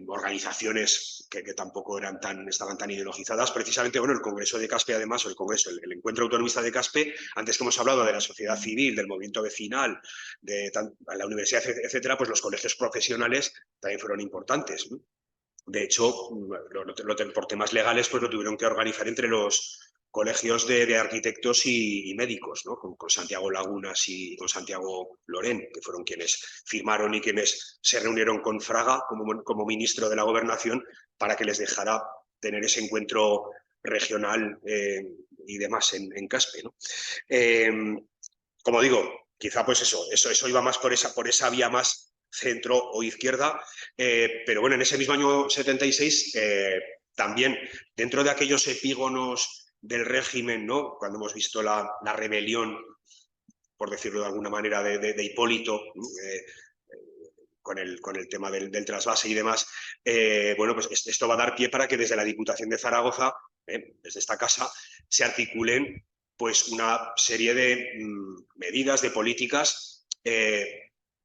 organizaciones que tampoco estaban tan ideologizadas. Precisamente, bueno, el Congreso de Caspe, además, o el Encuentro Autonomista de Caspe, antes que hemos hablado de la sociedad civil, del movimiento vecinal, de la universidad, etcétera, pues los colegios profesionales también fueron importantes, ¿no? De hecho, por temas legales, pues lo tuvieron que organizar entre los colegios de arquitectos y médicos, ¿no? Con Santiago Lagunas y con Santiago Lorén, que fueron quienes firmaron y quienes se reunieron con Fraga como ministro de la Gobernación para que les dejara tener ese encuentro regional y demás en Caspe, ¿no? Como digo, quizá pues eso iba más por esa vía más centro o izquierda, pero bueno, en ese mismo año 76 también dentro de aquellos epígonos del régimen, ¿no? Cuando hemos visto la rebelión, por decirlo de alguna manera, de Hipólito, con el tema del trasvase y demás, bueno, pues esto va a dar pie para que desde la Diputación de Zaragoza, desde esta casa, se articulen pues una serie de medidas, de políticas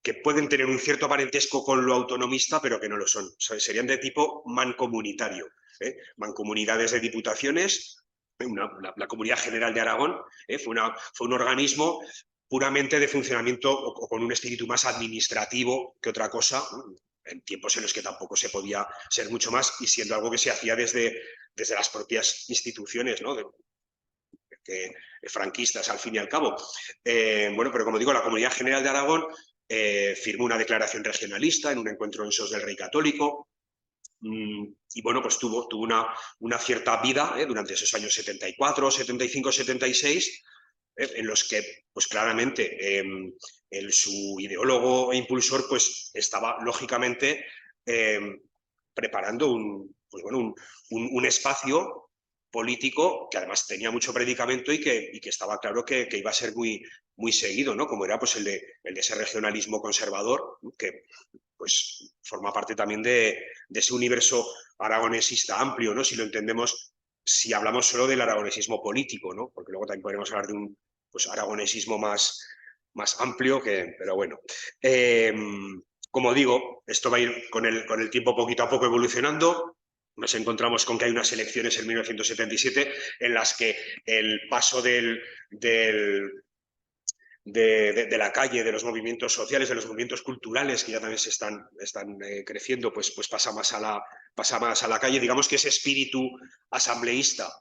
que pueden tener un cierto parentesco con lo autonomista, pero que no lo son. O sea, serían de tipo mancomunitario. Mancomunidades de diputaciones, la Comunidad General de Aragón fue un organismo puramente de funcionamiento o con un espíritu más administrativo que otra cosa, en tiempos en los que tampoco se podía ser mucho más y siendo algo que se hacía desde desde las propias instituciones, ¿no? Franquistas, al fin y al cabo. Bueno, pero como digo, la Comunidad General de Aragón firmó una declaración regionalista en un encuentro en Sos del Rey Católico. Y bueno, pues tuvo una cierta vida durante esos años 74, 75, 76, en los que pues claramente su ideólogo e impulsor pues estaba lógicamente preparando un espacio político que además tenía mucho predicamento y que estaba claro que iba a ser muy seguido, ¿no? Como era pues el de ese regionalismo conservador, que pues forma parte también de ese universo aragonesista amplio, ¿no? Si lo entendemos, si hablamos solo del aragonesismo político, ¿no? Porque luego también podemos hablar de un pues, aragonesismo más amplio, pero bueno. Como digo, esto va a ir con el tiempo poquito a poco evolucionando. Nos encontramos con que hay unas elecciones en 1977 en las que el paso de la calle, de los movimientos sociales, de los movimientos culturales que ya también se están creciendo, pues pasa más a la calle. Digamos que ese espíritu asambleísta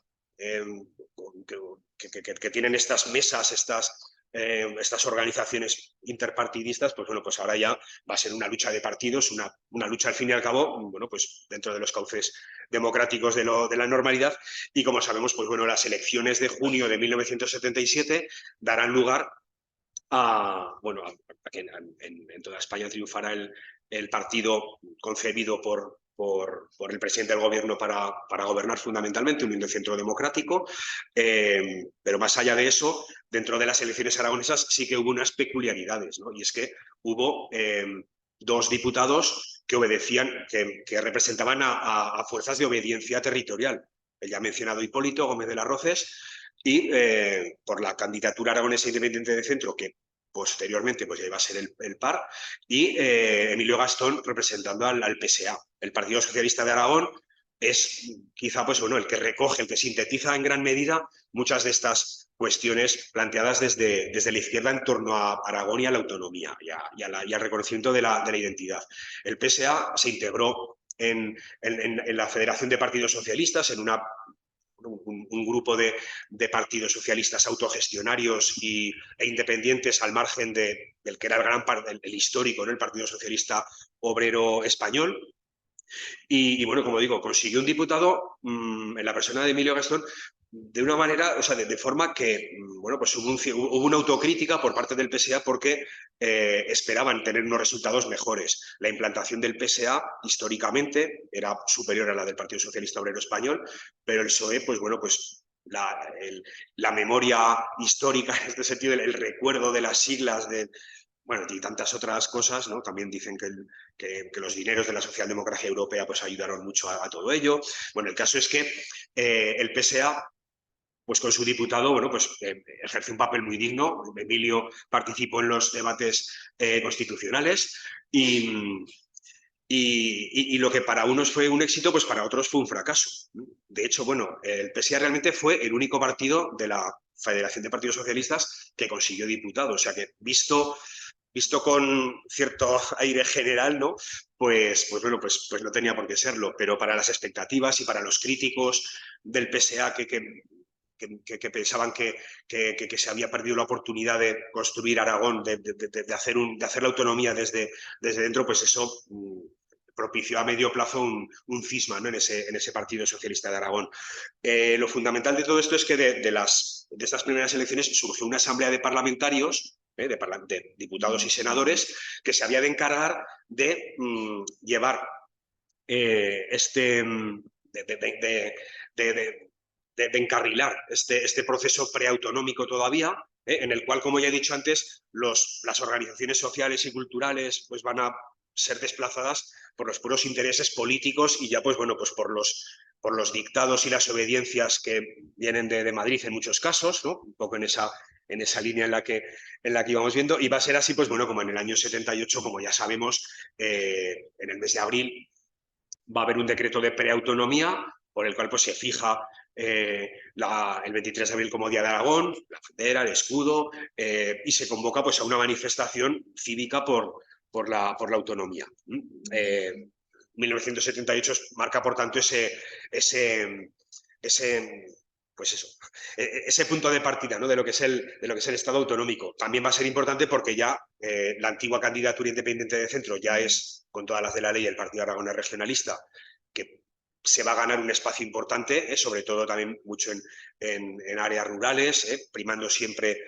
que tienen estas mesas, estas organizaciones interpartidistas, pues bueno, pues ahora ya va a ser una lucha de partidos, una lucha al fin y al cabo, bueno, pues dentro de los cauces democráticos de la normalidad. Y como sabemos, pues bueno, las elecciones de junio de 1977 darán lugar a que en toda España triunfará el partido concebido por el presidente del gobierno para gobernar fundamentalmente, Unión de Centro Democrático, pero más allá de eso, dentro de las elecciones aragonesas sí que hubo unas peculiaridades, ¿no? Y es que hubo dos diputados que obedecían, que representaban a fuerzas de obediencia territorial. El ya mencionado Hipólito Gómez de las Rozas y por la candidatura aragonesa independiente de centro, que posteriormente pues, ya iba a ser el PAR, y Emilio Gastón representando al PSA. El Partido Socialista de Aragón es quizá pues, bueno, el que recoge, el que sintetiza en gran medida muchas de estas cuestiones planteadas desde la izquierda en torno a Aragón y a la autonomía y al reconocimiento de la identidad. El PSA se integró en la Federación de Partidos Socialistas, en un grupo de partidos socialistas autogestionarios e independientes al margen del que era el gran el histórico, ¿no? El Partido Socialista Obrero Español. Y bueno, como digo, consiguió un diputado en la persona de Emilio Gastón de una manera, o sea, de forma que, bueno, pues hubo una autocrítica por parte del PSA porque esperaban tener unos resultados mejores. La implantación del PSA históricamente era superior a la del Partido Socialista Obrero Español, pero el PSOE, pues bueno, pues la memoria histórica en este sentido, el recuerdo de las siglas bueno, y tantas otras cosas, ¿no? También dicen que los dineros de la socialdemocracia europea pues ayudaron mucho a todo ello. Bueno, el caso es que el PSA, pues con su diputado, bueno, pues ejerce un papel muy digno. Emilio participó en los debates constitucionales y lo que para unos fue un éxito, pues para otros fue un fracaso. De hecho, bueno, el PSA realmente fue el único partido de la Federación de Partidos Socialistas que consiguió diputado. O sea que visto con cierto aire general, ¿no? Pues bueno, pues no tenía por qué serlo, pero para las expectativas y para los críticos del PSA que pensaban que se había perdido la oportunidad de construir Aragón, de hacer la autonomía desde dentro, pues eso propició a medio plazo un cisma, ¿no? en ese Partido Socialista de Aragón. Lo fundamental de todo esto es que de estas primeras elecciones surgió una asamblea de parlamentarios, de diputados y senadores, que se había de encargar de llevar de encarrilar este proceso preautonómico todavía, en el cual, como ya he dicho antes, las organizaciones sociales y culturales pues, van a ser desplazadas por los puros intereses políticos y ya pues bueno pues por los dictados y las obediencias que vienen de Madrid en muchos casos, ¿no? Un poco en esa línea en la que íbamos viendo, y va a ser así pues bueno como en el año 78, como ya sabemos, en el mes de abril va a haber un decreto de preautonomía por el cual pues se fija el 23 de abril como Día de Aragón, la bandera, el escudo, y se convoca pues a una manifestación cívica por la autonomía. 1978 marca, por tanto, ese pues eso, ese punto de partida, ¿no? de lo que es el Estado autonómico. También va a ser importante porque ya la antigua candidatura independiente de centro ya es, con todas las de la ley, el Partido Aragonés Regionalista, que se va a ganar un espacio importante, sobre todo también mucho en áreas rurales, primando siempre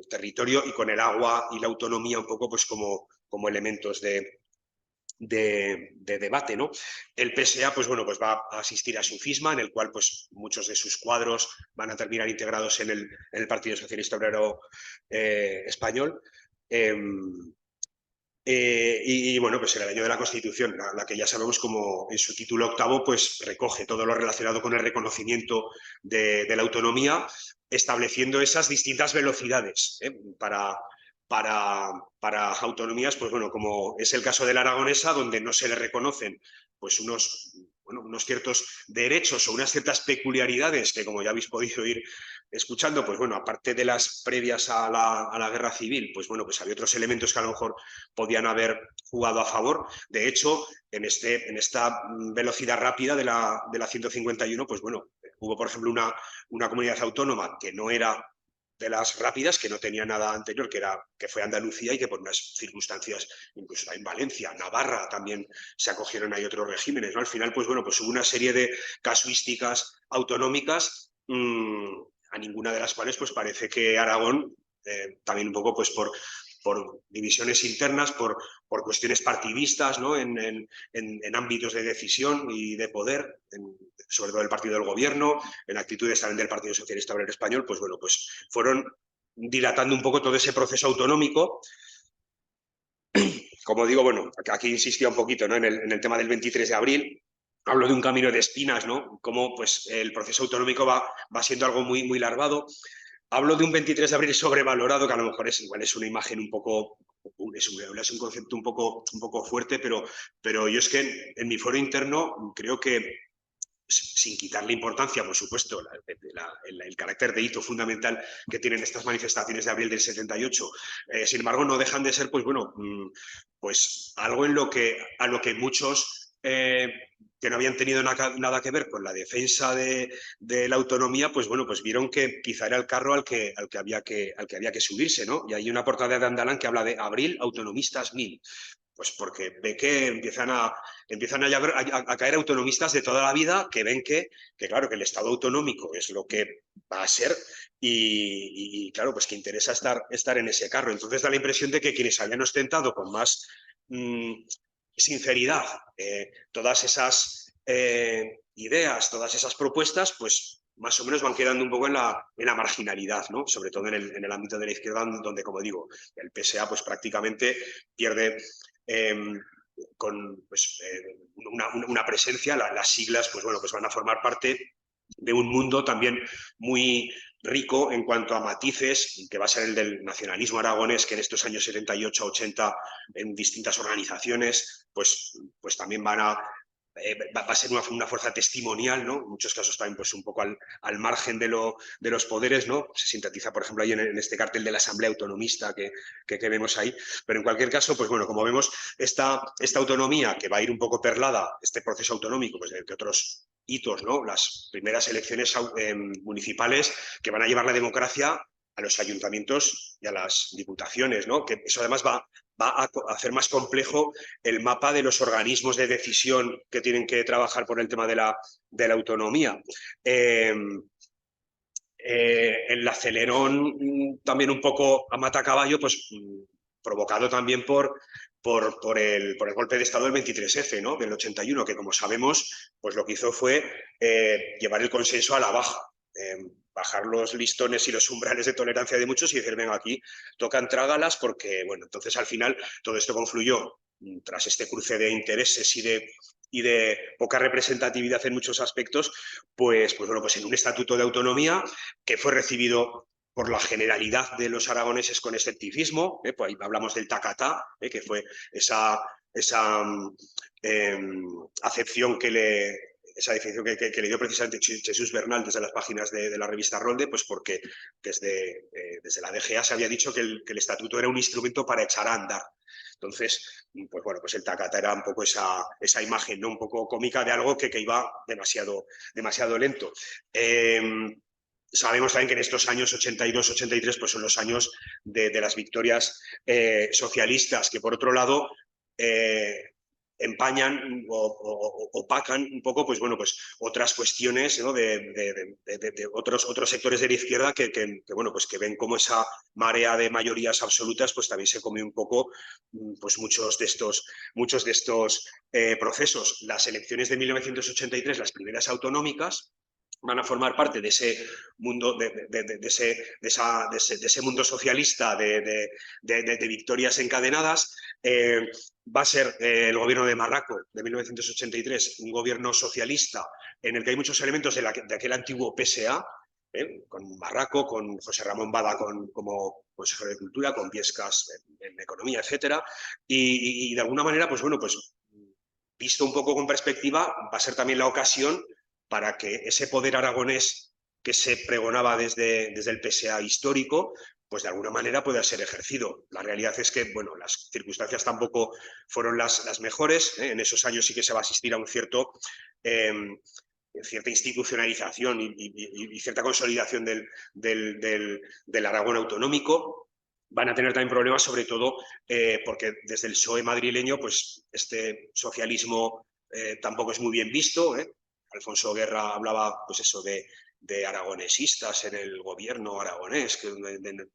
territorio y con el agua y la autonomía un poco pues como elementos de debate, ¿no? El PSA, pues bueno, pues va a asistir a su cisma, en el cual pues muchos de sus cuadros van a terminar integrados en el Partido Socialista Obrero Español. Y bueno, pues el año de la Constitución, la que ya sabemos como en su título octavo, pues recoge todo lo relacionado con el reconocimiento de la autonomía, estableciendo esas distintas velocidades para autonomías, pues bueno, como es el caso de la aragonesa, donde no se le reconocen pues unos ciertos derechos o unas ciertas peculiaridades que, como ya habéis podido ir escuchando, pues bueno, aparte de las previas a la guerra civil, pues bueno, pues había otros elementos que a lo mejor podían haber jugado a favor. De hecho, en esta velocidad rápida de la 151, pues bueno, hubo, por ejemplo, una comunidad autónoma que no era de las rápidas, que no tenía nada anterior, que fue Andalucía, y que por unas circunstancias, incluso en Valencia, Navarra, también se acogieron ahí otros regímenes, ¿no? Al final, pues bueno, pues hubo una serie de casuísticas autonómicas, a ninguna de las cuales pues parece que Aragón, también un poco pues por divisiones internas, por cuestiones partidistas, ¿no? en ámbitos de decisión y de poder, sobre todo el partido del gobierno, en actitudes también del Partido Socialista Obrero Español, pues bueno, pues fueron dilatando un poco todo ese proceso autonómico. Como digo, bueno, aquí insistía un poquito, ¿no? en el tema del 23 de abril, hablo de un camino de espinas, ¿no? Cómo pues, el proceso autonómico va siendo algo muy, muy larvado. Hablo de un 23 de abril sobrevalorado, que a lo mejor igual es una imagen un poco, es un concepto un poco fuerte, pero yo es que en mi foro interno creo que, sin quitarle importancia, por supuesto, el carácter de hito fundamental que tienen estas manifestaciones de abril del 78, sin embargo, no dejan de ser, pues bueno, pues algo a lo que muchos que no habían tenido nada que ver con la defensa de la autonomía, pues bueno, pues vieron que quizá era el carro al que había que subirse, ¿no? Y hay una portada de Andalán que habla de Abril, autonomistas 1000. Pues porque ve que empiezan a caer autonomistas de toda la vida, que ven que claro, que el Estado autonómico es lo que va a ser y claro, pues que interesa estar en ese carro. Entonces da la impresión de que quienes habían ostentado con más sinceridad todas esas ideas, todas esas propuestas, pues más o menos van quedando un poco en la marginalidad, ¿no? Sobre todo en el ámbito de la izquierda, donde, como digo, el PSA pues prácticamente pierde con pues, una presencia. Las siglas pues, bueno, pues van a formar parte de un mundo también muy rico en cuanto a matices, que va a ser el del nacionalismo aragonés, que en estos años 78-80 en distintas organizaciones pues también va a ser una fuerza testimonial, ¿no? En muchos casos también pues, un poco al margen de los poderes, ¿no? Se sintetiza, por ejemplo, ahí en este cartel de la Asamblea Autonomista que vemos ahí. Pero en cualquier caso, pues bueno, como vemos, esta autonomía que va a ir un poco perlada, este proceso autonómico, pues de otros hitos, ¿no? Las primeras elecciones municipales que van a llevar la democracia a los ayuntamientos y a las diputaciones, ¿no? Que eso además va a hacer más complejo el mapa de los organismos de decisión que tienen que trabajar por el tema de la autonomía. El acelerón también un poco a matacaballo, pues provocado también por el golpe de Estado del 23F, ¿no? Del 81, que como sabemos, pues lo que hizo fue llevar el consenso a la baja. Bajar los listones y los umbrales de tolerancia de muchos y decir, venga, aquí tocan trágalas, porque, bueno, entonces al final todo esto confluyó tras este cruce de intereses y de poca representatividad en muchos aspectos, pues bueno, pues en un estatuto de autonomía que fue recibido por la generalidad de los aragoneses con escepticismo, pues ahí hablamos del tacatá, que fue esa acepción que esa definición que le dio precisamente Jesús Bernal desde las páginas de la revista Ronde, pues porque desde la DGA se había dicho que el estatuto era un instrumento para echar a andar. Entonces, pues bueno, pues el Tacata era un poco esa imagen, ¿no? Un poco cómica de algo que iba demasiado lento. Sabemos también que en estos años 82-83 pues son los años de las victorias socialistas, que por otro lado empañan o opacan un poco, pues bueno, pues otras cuestiones, ¿no? de otros sectores de la izquierda que bueno, pues que ven como esa marea de mayorías absolutas, pues también se come un poco, pues muchos de estos procesos. Las elecciones de 1983, las primeras autonómicas, van a formar parte de ese mundo, de ese mundo socialista de victorias encadenadas. Va a ser el gobierno de Marraco de 1983, un gobierno socialista en el que hay muchos elementos de aquel antiguo PSA, con Marraco, con José Ramón Bada como consejero de Cultura, con Viescas en Economía, etcétera, y de alguna manera, pues bueno, pues visto un poco con perspectiva, va a ser también la ocasión para que ese poder aragonés que se pregonaba desde el PSA histórico, pues de alguna manera pueda ser ejercido. La realidad es que, bueno, las circunstancias tampoco fueron las mejores. En esos años sí que se va a asistir a un cierta institucionalización y cierta consolidación del Aragón autonómico. Van a tener también problemas, sobre todo porque desde el PSOE madrileño, pues este socialismo tampoco es muy bien visto. Alfonso Guerra hablaba, pues eso, de aragonesistas en el gobierno aragonés, que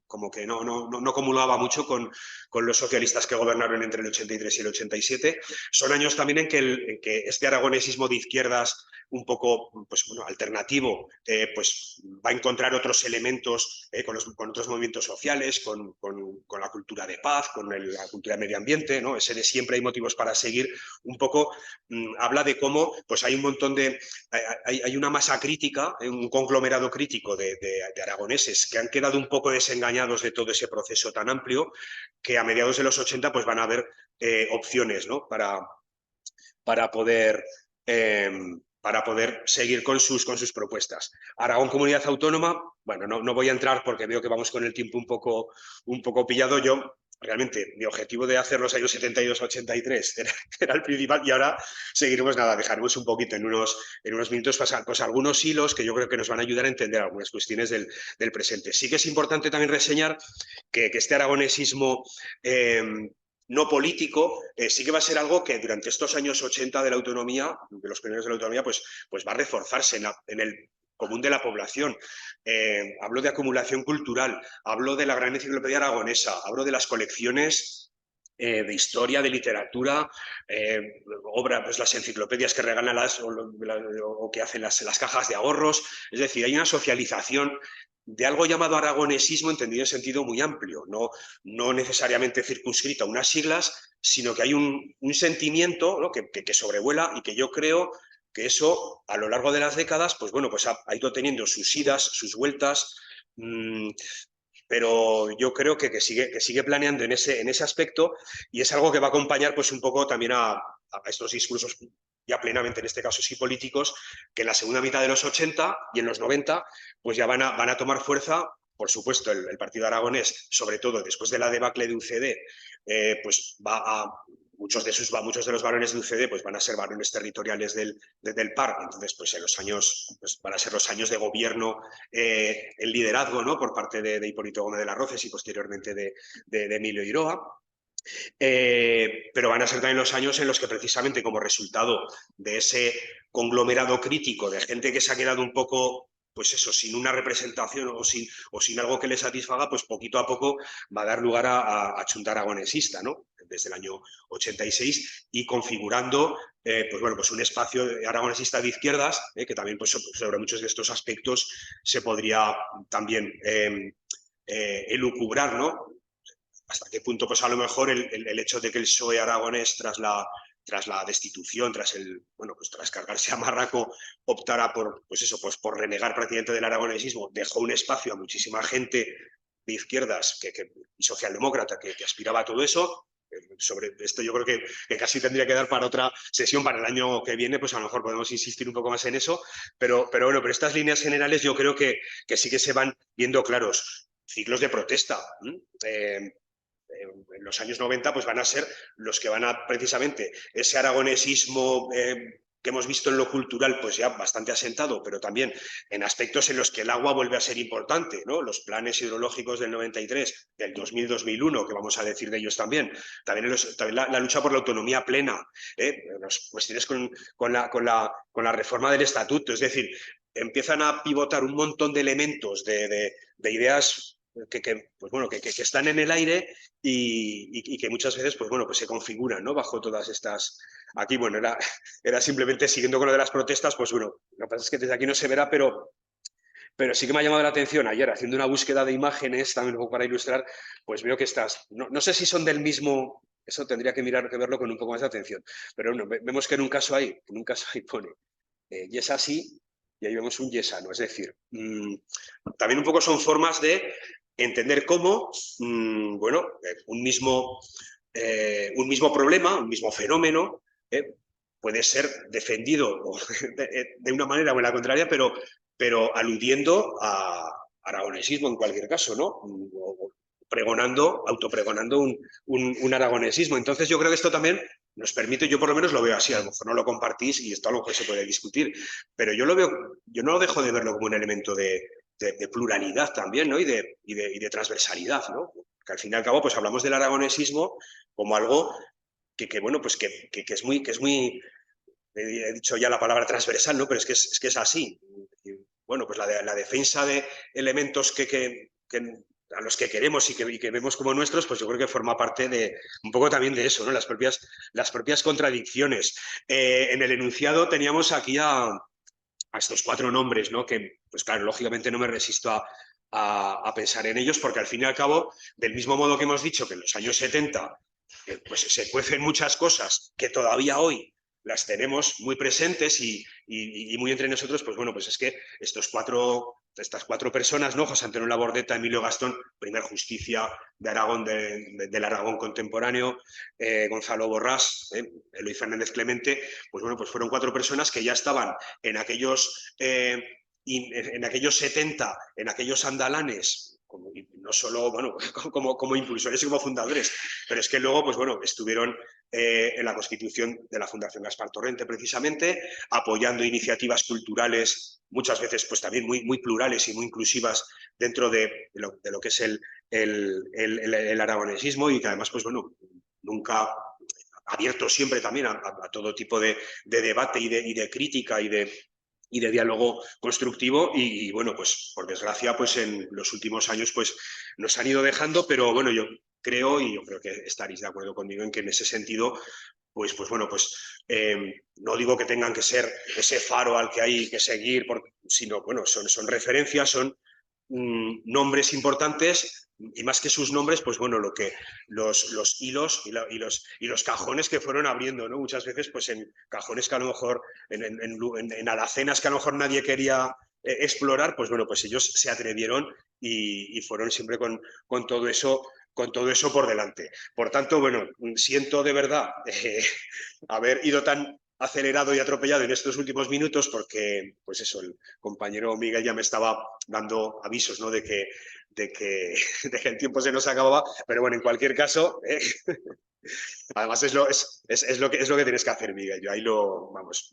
como que no comulgaba mucho con los socialistas que gobernaron entre el 83 y el 87. Son años también en que este aragonesismo de izquierdas un poco, pues bueno, alternativo, pues va a encontrar otros elementos con otros movimientos sociales, con la cultura de paz, con la cultura de medio ambiente, ¿no? Ese de siempre hay motivos para seguir, un poco habla de cómo pues hay un montón de... Hay una masa crítica, un conglomerado crítico de aragoneses que han quedado un poco desengañados de todo ese proceso tan amplio, que a mediados de los 80 pues van a haber opciones, ¿no? para poder seguir con sus propuestas. Aragón, comunidad autónoma, bueno, no voy a entrar porque veo que vamos con el tiempo un poco pillado. Yo, realmente, mi objetivo de hacer los años 72-83 era el principal, y ahora seguiremos, nada, dejaremos un poquito en unos minutos pasar pues algunos hilos que yo creo que nos van a ayudar a entender algunas cuestiones del presente. Sí que es importante también reseñar que este aragonesismo no político, sí que va a ser algo que durante estos años 80 de la autonomía, de los primeros de la autonomía, pues va a reforzarse en el común de la población. Hablo de acumulación cultural, hablo de la gran enciclopedia aragonesa, hablo de las colecciones de historia, de literatura, obra, pues las enciclopedias que regalan o que hacen las cajas de ahorros. Es decir, hay una socialización de algo llamado aragonesismo entendido en sentido muy amplio, no necesariamente circunscrito a unas siglas, sino que hay un sentimiento, ¿no? que sobrevuela, y que yo creo que eso a lo largo de las décadas pues bueno, pues ha ido teniendo sus idas, sus vueltas, pero yo creo que sigue planeando en ese aspecto, y es algo que va a acompañar pues un poco también a estos discursos ya plenamente, en este caso sí políticos, que en la segunda mitad de los 80 y en los 90 pues ya van a tomar fuerza. Por supuesto, el partido aragonés, sobre todo después de la debacle de UCD, pues muchos de los varones de UCD pues van a ser varones territoriales del PAR. Entonces, pues en los años, pues van a ser los años de gobierno, el liderazgo, ¿no? Por parte de Hipólito Gómez de las Rozas y posteriormente de Emilio Iroa. Pero van a ser también los años en los que, precisamente como resultado de ese conglomerado crítico de gente que se ha quedado un poco, pues eso, sin una representación o sin algo que le satisfaga, pues poquito a poco va a dar lugar a Chunta Aragonesista, ¿no? Desde el año 86, y configurando pues bueno, pues un espacio aragonesista de izquierdas, que también pues sobre muchos de estos aspectos se podría también elucubrar, ¿no? Hasta qué punto, pues a lo mejor el hecho de que el PSOE aragonés, tras la destitución, tras cargarse a Marraco, optara por renegar prácticamente del aragonesismo, dejó un espacio a muchísima gente de izquierdas y socialdemócrata que aspiraba a todo eso. sobre esto yo creo que casi tendría que dar para otra sesión para el año que viene, pues a lo mejor podemos insistir un poco más en eso, pero bueno, pero estas líneas generales yo creo que sí que se van viendo claros. Ciclos de protesta. En los años 90 pues van a ser los que van a precisamente ese aragonesismo que hemos visto en lo cultural pues ya bastante asentado, pero también en aspectos en los que el agua vuelve a ser importante, ¿no? Los planes hidrológicos del 93, del 2000-2001, que vamos a decir de ellos también la lucha por la autonomía plena, las cuestiones con la reforma del estatuto, es decir, empiezan a pivotar un montón de elementos, de ideas pues bueno, que están en el aire y que muchas veces pues bueno, pues se configuran, ¿no? Bajo todas estas... Aquí, bueno, era simplemente siguiendo con lo de las protestas, pues bueno, lo que pasa es que desde aquí no se verá, pero sí que me ha llamado la atención ayer, haciendo una búsqueda de imágenes, también un poco para ilustrar, pues veo que estas, no sé si son del mismo, eso tendría que verlo con un poco más de atención, pero bueno, vemos que en un caso ahí pone yes así, y ahí vemos un yesano, es decir, también un poco son formas de entender cómo, bueno, un mismo problema, un mismo fenómeno, puede ser defendido de una manera o en la contraria, pero aludiendo a aragonesismo en cualquier caso, ¿no? O autopregonando un aragonesismo. Entonces yo creo que esto también nos permite, yo por lo menos lo veo así, a lo mejor no lo compartís y esto a lo mejor se puede discutir, pero yo no dejo de verlo como un elemento de pluralidad también, ¿no? Y de transversalidad, ¿no? Que al fin y al cabo, pues hablamos del aragonesismo como algo bueno, pues que es muy, he dicho ya la palabra transversal, ¿no? Pero es que es así. Y, bueno, pues la defensa de elementos a los que queremos y que vemos como nuestros, pues yo creo que forma parte de un poco también de eso, ¿no? Las propias contradicciones. En el enunciado teníamos aquí a estos 4 nombres, ¿no? Que, pues claro, lógicamente no me resisto a pensar en ellos, porque al fin y al cabo, del mismo modo que hemos dicho que en los años 70 pues se cuecen muchas cosas que todavía hoy las tenemos muy presentes y muy entre nosotros, pues bueno, pues es que estas 4 personas, ¿no? José Antonio Labordeta, Emilio Gastón, primer justicia de Aragón, del Aragón contemporáneo, Gonzalo Borrás, Eloy Fernández Clemente, pues bueno, pues fueron 4 personas que ya estaban en aquellos 70, en aquellos andalanes, no solo bueno, como impulsores y como fundadores, pero es que luego, pues bueno, estuvieron en la constitución de la Fundación Gaspar Torrente, precisamente, apoyando iniciativas culturales, muchas veces pues también muy plurales y muy inclusivas dentro de lo que es el aragonesismo y que además, pues bueno, nunca abierto siempre también a todo tipo de debate y de crítica y de diálogo constructivo y bueno, pues por desgracia, pues en los últimos años pues nos han ido dejando, pero bueno, yo creo que estaréis de acuerdo conmigo en que en ese sentido, pues bueno, pues no digo que tengan que ser ese faro al que hay que seguir, sino bueno, son referencias, son nombres importantes y más que sus nombres, pues bueno, los hilos y los cajones que fueron abriendo, ¿no? Muchas veces, pues en cajones que a lo mejor, en alacenas que a lo mejor nadie quería explorar, pues bueno, pues ellos se atrevieron y fueron siempre con todo eso por delante. Por tanto, bueno, siento de verdad haber ido tan acelerado y atropellado en estos últimos minutos porque, pues eso, el compañero Miguel ya me estaba dando avisos, ¿no? de que el tiempo se nos acababa, pero bueno, en cualquier caso, además es lo que tienes que hacer, Miguel, yo ahí vamos.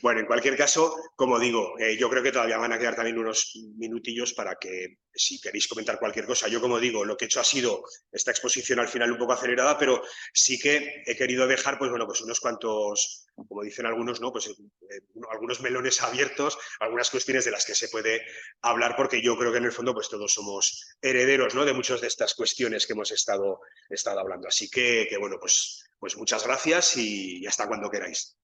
Bueno, en cualquier caso, como digo, yo creo que todavía van a quedar también unos minutillos para que, si queréis comentar cualquier cosa, yo como digo, lo que he hecho ha sido esta exposición al final un poco acelerada, pero sí que he querido dejar, pues bueno, pues unos cuantos, como dicen algunos, ¿no? Pues algunos melones abiertos, algunas cuestiones de las que se puede hablar, porque yo creo que en el fondo, pues todos somos herederos, ¿no? De muchas de estas cuestiones que hemos estado hablando. Así que bueno, pues muchas gracias y hasta cuando queráis.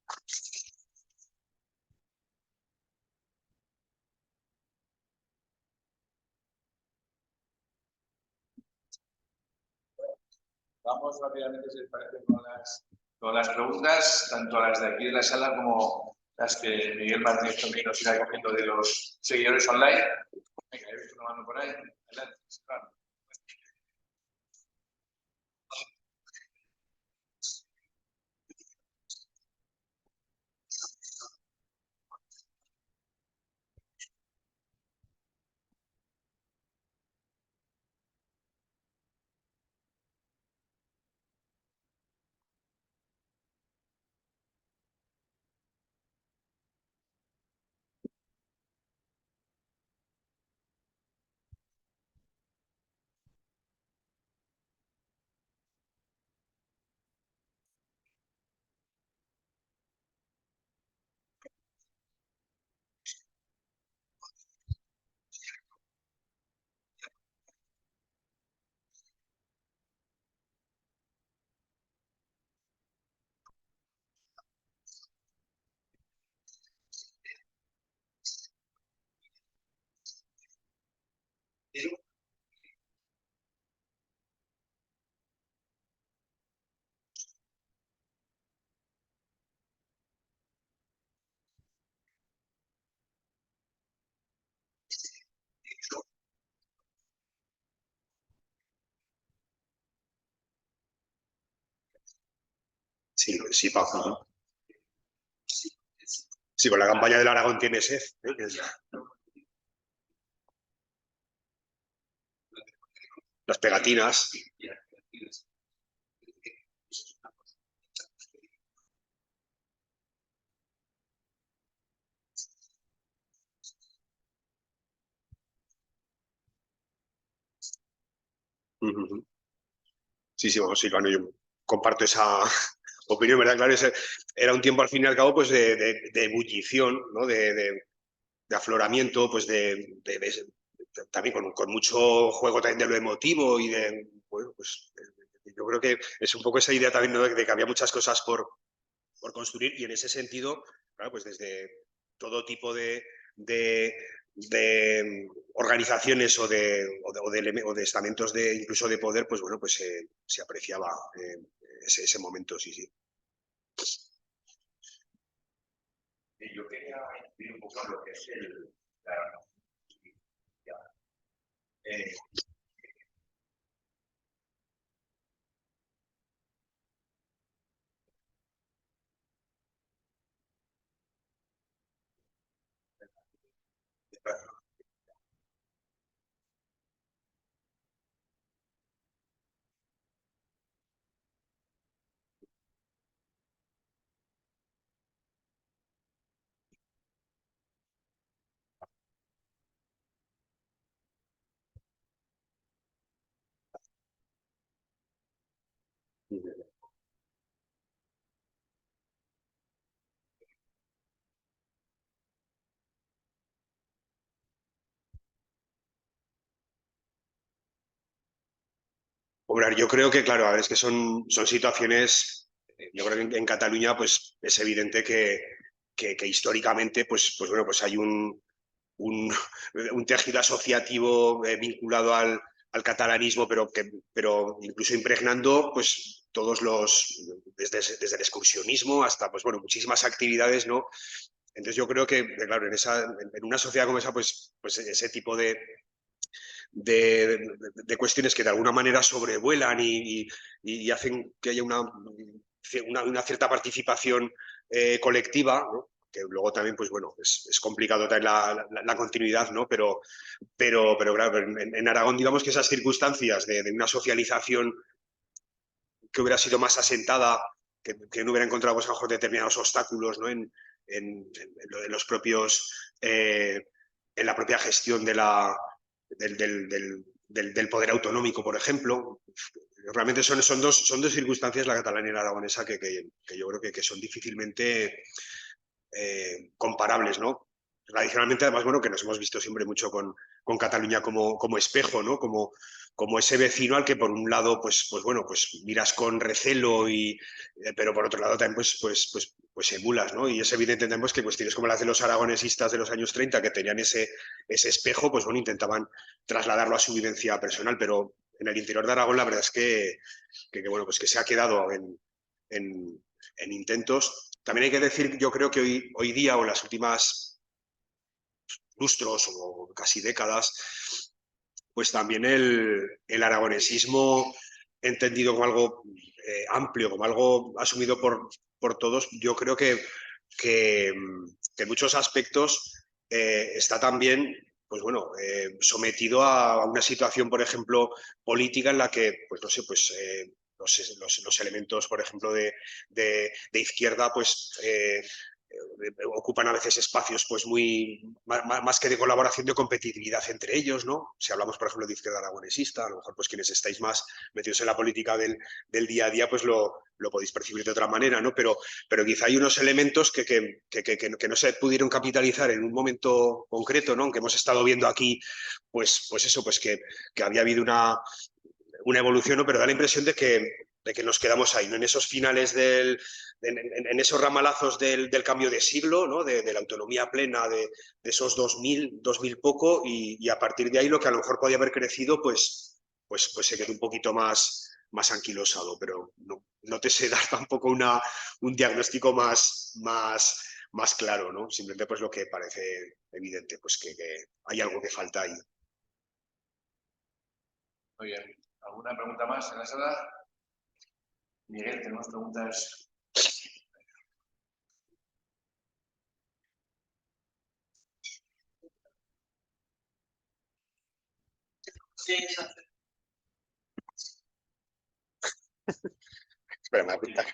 Vamos rápidamente, si les parece, con las preguntas, tanto las de aquí de la sala como las que Miguel Martínez también nos irá cogiendo de los seguidores online. Venga, he visto una mano por ahí. Adelante, claro. Sí, sí, Pau. Sí, con la campaña del Aragón tiene sed, que es las pegatinas. Sí, sí, vamos, Silvano, yo comparto esa opinión, ¿verdad? Claro, ese era un tiempo al fin y al cabo pues de ebullición, ¿no? De afloramiento, pues también con mucho juego también de lo emotivo y de, bueno, pues yo creo que es un poco esa idea también, ¿no? de que había muchas cosas por construir y en ese sentido, claro, pues desde todo tipo de organizaciones o de estamentos incluso de poder, pues bueno, pues se apreciaba ese momento, sí, sí. Yo quería ir un poco a lo que es eh, Hombre, yo creo que, claro, a ver, es que son situaciones, yo creo que en Cataluña pues es evidente que históricamente pues bueno, pues hay un, un tejido asociativo vinculado al catalanismo, pero incluso impregnando pues desde el excursionismo hasta pues bueno, muchísimas actividades, ¿no? Entonces yo creo que, claro, en una sociedad como esa, pues ese tipo de cuestiones que de alguna manera sobrevuelan y hacen que haya una cierta participación colectiva, ¿no? Que luego también, pues bueno, es complicado también la continuidad, ¿no? Pero claro, en Aragón, digamos que esas circunstancias de una socialización que hubiera sido más asentada, que no hubiera encontrado, pues, a lo mejor determinados obstáculos, ¿no? En los propios, en la propia gestión del poder autonómico, por ejemplo. Realmente son dos circunstancias, la catalana y la aragonesa, que yo creo que son difícilmente comparables, ¿no? Tradicionalmente, además, bueno, que nos hemos visto siempre mucho con Cataluña como espejo, ¿no? Como ese vecino al que por un lado, pues bueno, pues miras con recelo pero por otro lado también pues emulas, ¿no? Y es evidente también pues, que cuestiones como las de los aragonesistas de los años 30 que tenían ese espejo, pues bueno, intentaban trasladarlo a su vivencia personal, pero en el interior de Aragón la verdad es bueno, pues que se ha quedado en intentos. También hay que decir, yo creo que hoy día o en las últimas lustros o casi décadas, pues también el aragonesismo entendido como algo amplio, como algo asumido por todos, yo creo que en muchos aspectos está también pues bueno, sometido a una situación, por ejemplo, política en la que, pues no sé, pues los elementos, por ejemplo, de izquierda, pues ocupan a veces espacios pues más que de colaboración, de competitividad entre ellos, ¿no? Si hablamos, por ejemplo, de izquierda aragonesista, a lo mejor pues quienes estáis más metidos en la política del día a día, pues lo podéis percibir de otra manera, ¿no? Pero quizá hay unos elementos que no se pudieron capitalizar en un momento concreto, ¿no? Aunque hemos estado viendo aquí, pues eso, pues que había habido una evolución, ¿no? Pero da la impresión de que nos quedamos ahí, ¿no? En esos finales en esos ramalazos del cambio de siglo, ¿no? De la autonomía plena de esos 2000 poco, y a partir de ahí lo que a lo mejor podía haber crecido, pues se quedó un poquito más anquilosado, pero no te sé dar tampoco un diagnóstico más claro, ¿no? Simplemente pues lo que parece evidente, pues que hay algo que falta ahí. Muy bien. ¿Alguna pregunta más en la sala? Miguel, tenemos preguntas Espera, me apunta.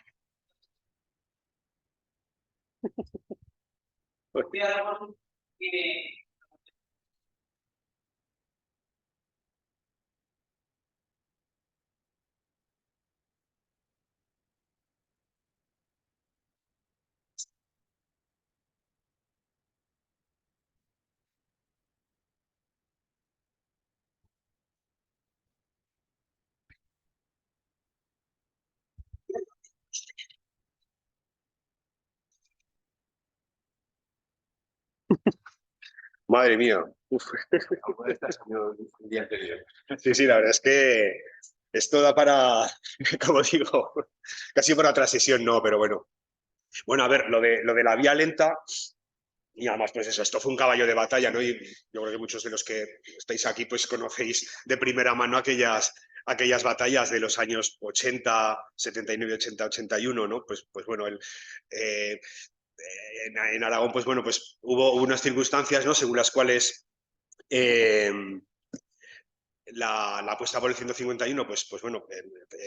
Madre mía. Uf. Sí, sí, la verdad es que esto da para, como digo, casi para otra sesión, no, pero bueno. Bueno, a ver, lo de la vía lenta, y además, pues eso, esto fue un caballo de batalla, ¿no? Y yo creo que muchos de los que estáis aquí, pues conocéis de primera mano aquellas batallas de los años 80, 79, 80, 81, ¿no? Pues bueno, en Aragón, pues bueno, pues hubo unas circunstancias, ¿no? Según las cuales eh, la apuesta por el 151, pues bueno,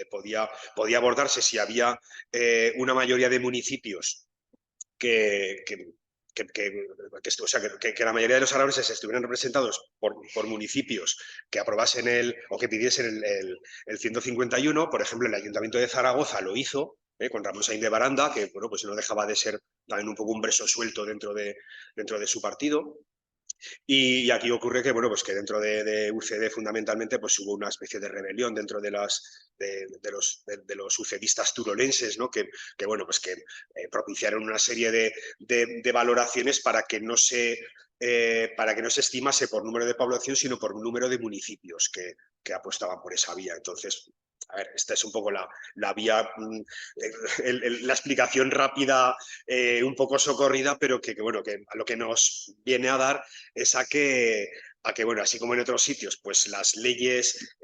podía abordarse si había una mayoría de municipios que, o sea, que la mayoría de los aragoneses estuvieran representados por municipios que aprobasen o que pidiesen el 151. Por ejemplo, el Ayuntamiento de Zaragoza lo hizo, con Ramón Sainz de Baranda, que bueno, pues no dejaba de ser también un poco un preso suelto dentro de su partido. Y aquí ocurre que, bueno, pues que dentro de UCD fundamentalmente pues hubo una especie de rebelión dentro de los UCDistas turolenses, ¿no? Que bueno, pues que propiciaron una serie de valoraciones para que no se estimase por número de población, sino por número de municipios que apostaban por esa vía. Entonces, a ver, esta es un poco la vía, la explicación rápida, un poco socorrida, pero bueno, que a lo que nos viene a dar es a que, bueno, así como en otros sitios, pues las leyes,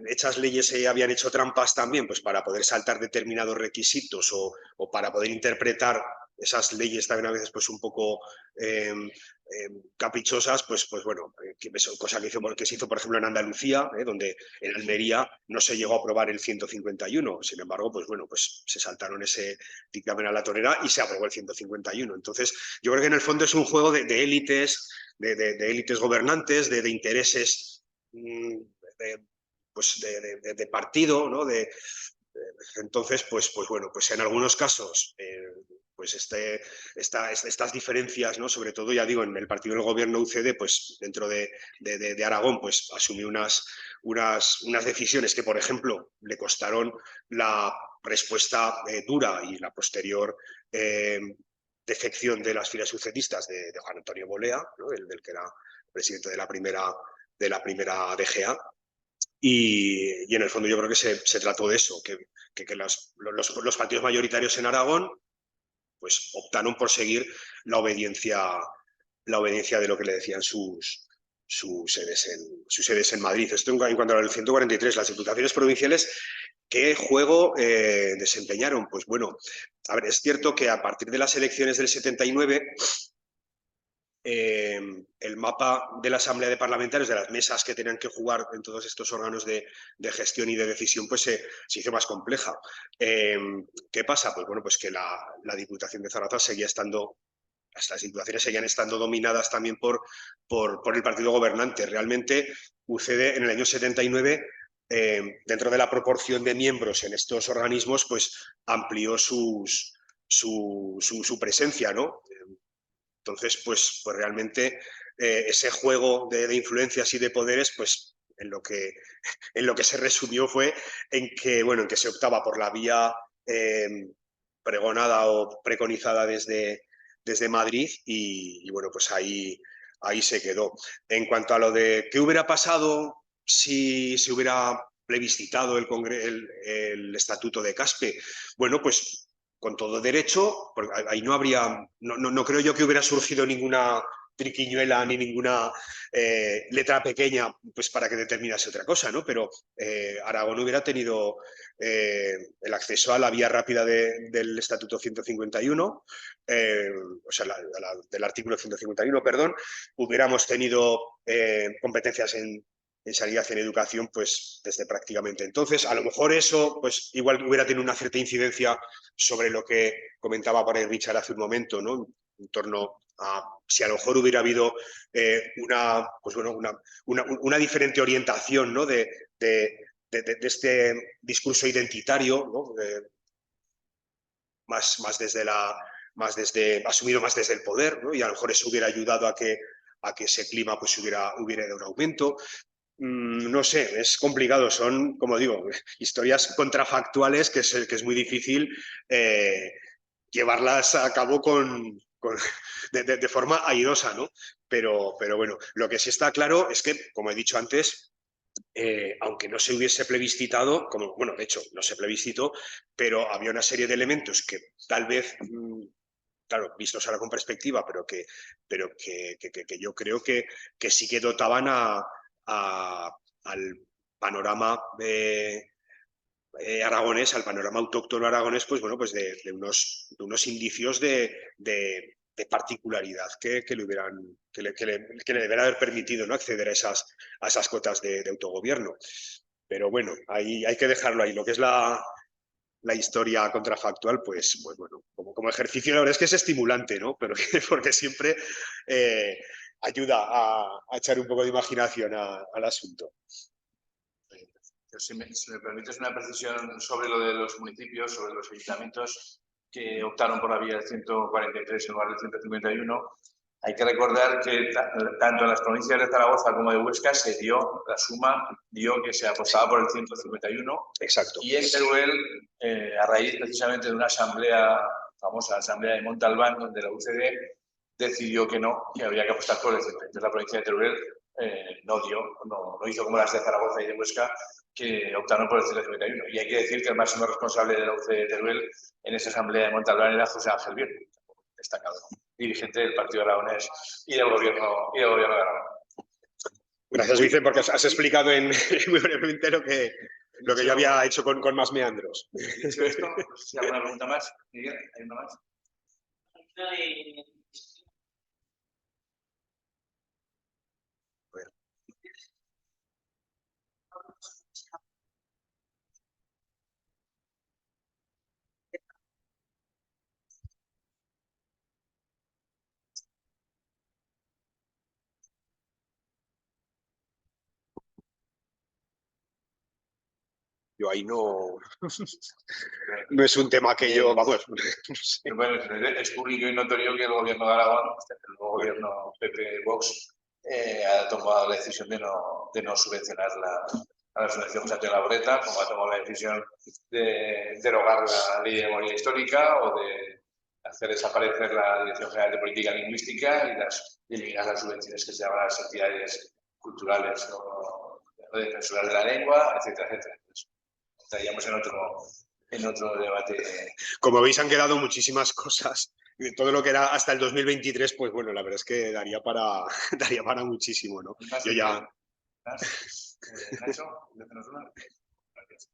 hechas leyes se habían hecho trampas también, pues para poder saltar determinados requisitos o para poder interpretar esas leyes también a veces pues un poco caprichosas, pues bueno, cosa que se hizo, por ejemplo, en Andalucía, donde en Almería no se llegó a aprobar el 151. Sin embargo, pues bueno, pues se saltaron ese dictamen a la torera y se aprobó el 151. Entonces, yo creo que en el fondo es un juego de élites, de élites gobernantes, de intereses de partido, ¿no? Entonces, pues bueno, pues en algunos casos, pues estas diferencias, ¿no? Sobre todo, ya digo, en el partido del gobierno UCD, pues dentro de Aragón, pues asumió unas decisiones que, por ejemplo, le costaron la respuesta dura y la posterior defección de las filas sucedistas de Juan Antonio Bolea, ¿no? del que era presidente de la primera DGA. Y en el fondo yo creo que se trató de eso, que los partidos mayoritarios en Aragón pues optaron por seguir la obediencia de lo que le decían sus sedes en Madrid. Esto en cuanto al 143, las diputaciones provinciales, ¿qué juego desempeñaron? Pues bueno, a ver, es cierto que a partir de las elecciones del 79, el mapa de la Asamblea de Parlamentarios, de las mesas que tenían que jugar en todos estos órganos de gestión y de decisión, pues se hizo más compleja. ¿Qué pasa? Pues bueno, pues que la Diputación de Zaragoza seguía estando, las diputaciones seguían estando dominadas también por el partido gobernante. Realmente UCD en el año 79, dentro de la proporción de miembros en estos organismos, pues amplió su presencia, ¿no? Entonces, pues realmente ese juego de influencias y de poderes, pues en lo que se resumió fue en que se optaba por la vía pregonada o preconizada desde Madrid y bueno, pues ahí se quedó. En cuanto a lo de qué hubiera pasado si se hubiera plebiscitado el Estatuto de Caspe, bueno, pues con todo derecho, porque ahí no creo yo que hubiera surgido ninguna triquiñuela ni ninguna letra pequeña pues para que determinase otra cosa, ¿no? Pero Aragón hubiera tenido el acceso a la vía rápida del Estatuto 151, o sea, del artículo 151, perdón, hubiéramos tenido competencias en sanidad, en educación, pues desde prácticamente entonces. A lo mejor eso, pues igual hubiera tenido una cierta incidencia sobre lo que comentaba por ahí Richard hace un momento, ¿no? En torno a si a lo mejor hubiera habido una diferente orientación, ¿no? de este discurso identitario, ¿no? más asumido más desde el poder, ¿no? Y a lo mejor eso hubiera ayudado a que ese clima pues hubiera dado un aumento. No sé, es complicado, son, como digo, historias contrafactuales que es muy difícil llevarlas a cabo de forma airosa, ¿no? Pero bueno, lo que sí está claro es que, como he dicho antes, aunque no se hubiese plebiscitado, bueno, de hecho, no se plebiscitó, pero había una serie de elementos que tal vez, claro, vistos ahora con perspectiva, pero que yo creo que sí que dotaban al panorama aragonés, al panorama autóctono aragonés, pues bueno, pues de unos indicios de particularidad que le deberá haber permitido, ¿no? Acceder a esas cotas de autogobierno. Pero bueno, hay que dejarlo ahí. Lo que es la historia contrafactual, pues bueno, como ejercicio, la verdad es que es estimulante, ¿no? Pero porque siempre ayuda a echar un poco de imaginación al asunto. Si me permites una precisión sobre lo de los municipios, sobre los ayuntamientos que optaron por la vía del 143 en lugar del 151, hay que recordar que tanto en las provincias de Zaragoza como de Huesca la suma dio que se apostaba por el 151. Exacto. Y en Teruel, a raíz precisamente de una famosa asamblea de Montalbán, donde la UCD decidió que no, que había que apostar por el 100. Entonces la provincia de Teruel no hizo como las de Zaragoza y de Huesca, que optaron por el 151. Y hay que decir que el máximo responsable de la UCD de Teruel en esa asamblea de Montalbán era José Ángel Bien, destacado dirigente del Partido Aragonés y del Gobierno de Aragón. Gracias, Vicente, porque has explicado muy brevemente lo que yo había hecho con más meandros. Dicho esto, no sé si hay alguna pregunta más. Miguel, ¿hay una más? Yo ahí no es un tema que yo, vamos, no sé. Bueno, es público y notorio que el gobierno de Aragón, el nuevo gobierno PP-Vox, ha tomado la decisión de no subvencionar a la Fundación José Antonio Laboreta, como ha tomado la decisión de derogar la Ley de Memoria Histórica o de hacer desaparecer la Dirección General de Política Lingüística y eliminar las subvenciones que se llaman a las entidades culturales o defensoras de la lengua, etcétera, etcétera. Estaríamos en otro debate. Como veis, han quedado muchísimas cosas. Todo lo que era hasta el 2023, pues bueno, la verdad es que daría para muchísimo, ¿no? Yo ya... Nacho, déjanos una. Gracias.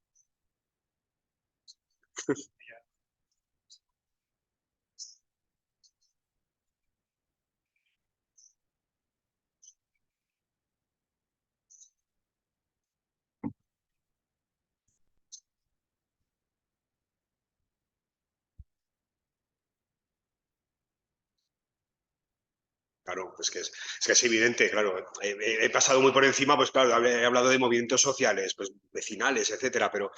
Claro, pues que es evidente, claro. He pasado muy por encima, pues claro, he hablado de movimientos sociales, pues vecinales, etcétera, pero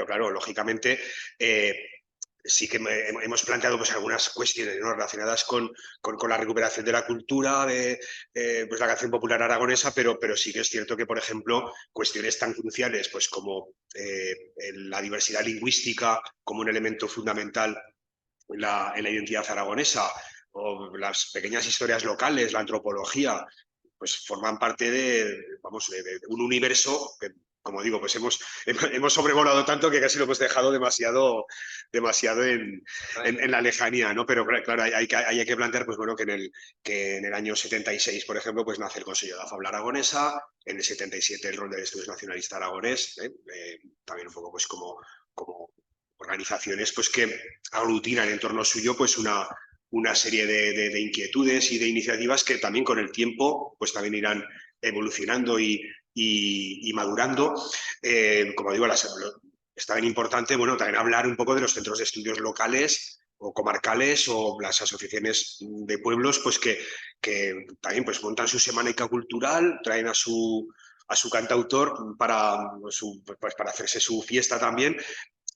claro, lógicamente sí que hemos planteado pues algunas cuestiones, ¿no? Relacionadas con la recuperación de la cultura, de pues la canción popular aragonesa, pero sí que es cierto que, por ejemplo, cuestiones tan cruciales pues como la diversidad lingüística como un elemento fundamental en la identidad aragonesa, o las pequeñas historias locales, la antropología, pues forman parte de un universo que como digo, pues hemos sobrevolado tanto que casi lo hemos dejado demasiado en la lejanía, ¿no? Pero claro, hay que plantear, pues bueno, que en el año 76, por ejemplo, pues nace el Consejo de la Fabla Aragonesa, en el 77 el rol del Estudios Nacionalista Aragonés, también un poco pues como organizaciones pues que aglutinan en torno suyo pues una serie de inquietudes y de iniciativas que también con el tiempo pues también irán evolucionando y madurando. Como digo, es también importante, bueno, también hablar un poco de los centros de estudios locales o comarcales o las asociaciones de pueblos, pues que también pues montan su semanica cultural, traen a su cantautor para hacerse su fiesta también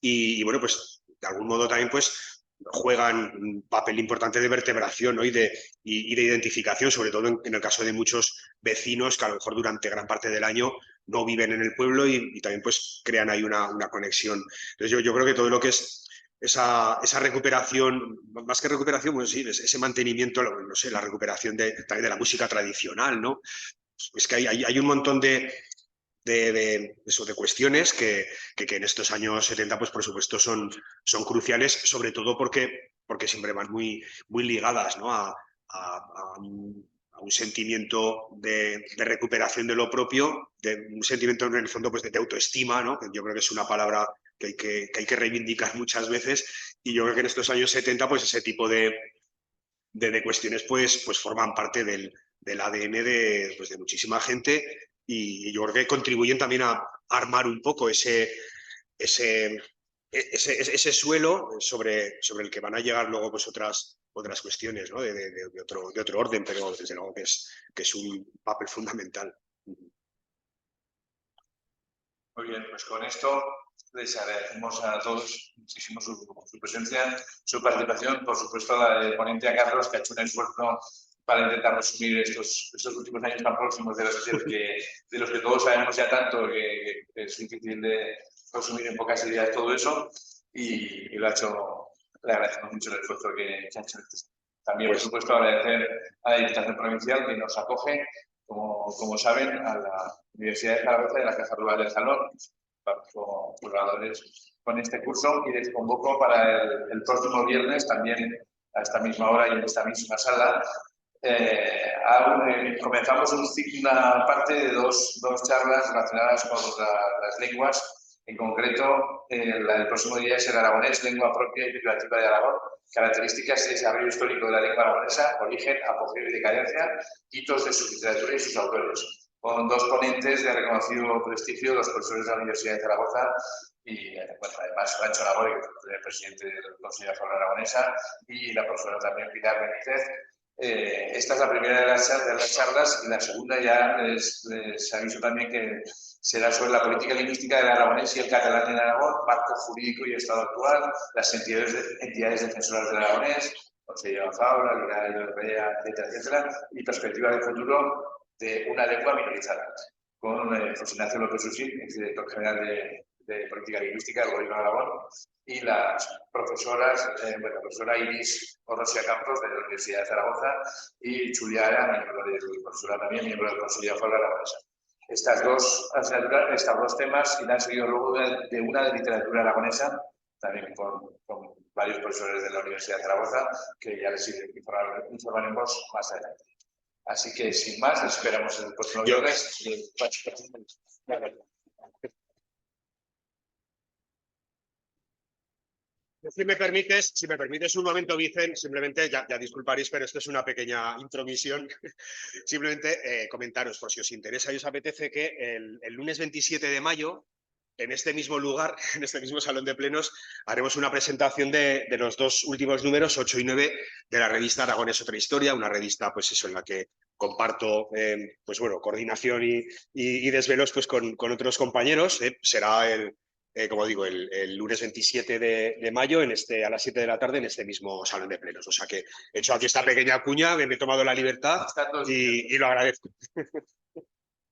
y bueno, pues de algún modo también pues juegan un papel importante de vertebración, ¿no? y de identificación, sobre todo en el caso de muchos vecinos que a lo mejor durante gran parte del año no viven en el pueblo y también pues crean ahí una conexión. Entonces yo creo que todo lo que es esa recuperación, más que recuperación, pues sí, ese mantenimiento, no sé, la recuperación también de la música tradicional, ¿no? Es que hay un montón de cuestiones que en estos años 70, pues por supuesto, son cruciales, sobre todo porque siempre van muy ligadas, ¿no? a un sentimiento de recuperación de lo propio, de un sentimiento en el fondo pues de autoestima, ¿no? Que yo creo que es una palabra que hay que reivindicar muchas veces, y yo creo que en estos años 70 pues ese tipo de cuestiones pues forman parte del ADN de muchísima gente, y yo creo que contribuyen también a armar un poco ese suelo sobre el que van a llegar luego pues otras cuestiones, ¿no? de otro orden, pero desde luego que es un papel fundamental. Muy bien, pues con esto les agradecemos a todos muchísimo su presencia, su participación, por supuesto la del ponente a Carlos, que ha hecho un esfuerzo para intentar resumir estos últimos años tan próximos de los que todos sabemos ya tanto que es difícil de resumir en pocas ideas todo eso, y lo ha hecho. Le agradecemos mucho el esfuerzo que ha hecho. También, por supuesto, agradecer a la Diputación Provincial que nos acoge, como saben, a la Universidad de Zaragoza y a la Caja Rural del Salón, como colaboradores con este curso, y les convoco para el próximo viernes, también a esta misma hora y en esta misma sala. Comenzamos una parte de dos charlas relacionadas con las lenguas. En concreto, la del próximo día es el aragonés, lengua propia y figurativa de Aragón, características y desarrollo histórico de la lengua aragonesa, origen, apogeo y decadencia, hitos de su literatura y sus autores, con dos ponentes de reconocido prestigio, los profesores de la Universidad de Zaragoza y, bueno, además, Francho Nabori, el presidente del Consejo de la Fabla Aragonesa, y la profesora también Pilar Benítez. Esta es la primera de las charlas, y la segunda ya les aviso también que será sobre la política lingüística del aragonés y el catalán en Aragón, marco jurídico y estado actual, las entidades defensoras del aragonés, Consejo de la Fabla, Liga de etcétera, y perspectiva de futuro de una lengua minorizada, con José Ignacio López Usín, director general de Política Lingüística del Gobierno de Aragón, y las profesoras, la profesora Iris Orrosia Campos, de la Universidad de Zaragoza, y Julia Ara, profesora también, miembro del Consejo de la Fabla Aragonesa. Estos dos temas irán seguidos luego de una de literatura aragonesa, también con varios profesores de la Universidad de Zaragoza, que ya les informaremos más adelante. Así que, sin más, esperamos el próximo viernes. Si me permites un momento, Vicen, simplemente, ya disculparéis, pero esto es una pequeña intromisión. Simplemente comentaros, por si os interesa y os apetece, que el lunes 27 de mayo, en este mismo lugar, en este mismo salón de plenos, haremos una presentación de los dos últimos números, 8 y 9, de la revista Aragonés Otra Historia, una revista, pues eso, en la que comparto, pues bueno, coordinación y desvelos pues con otros compañeros. Será como digo, el lunes 27 de mayo a las 7 de la tarde en este mismo salón de plenos. O sea que he hecho aquí esta pequeña cuña, me he tomado la libertad y lo agradezco.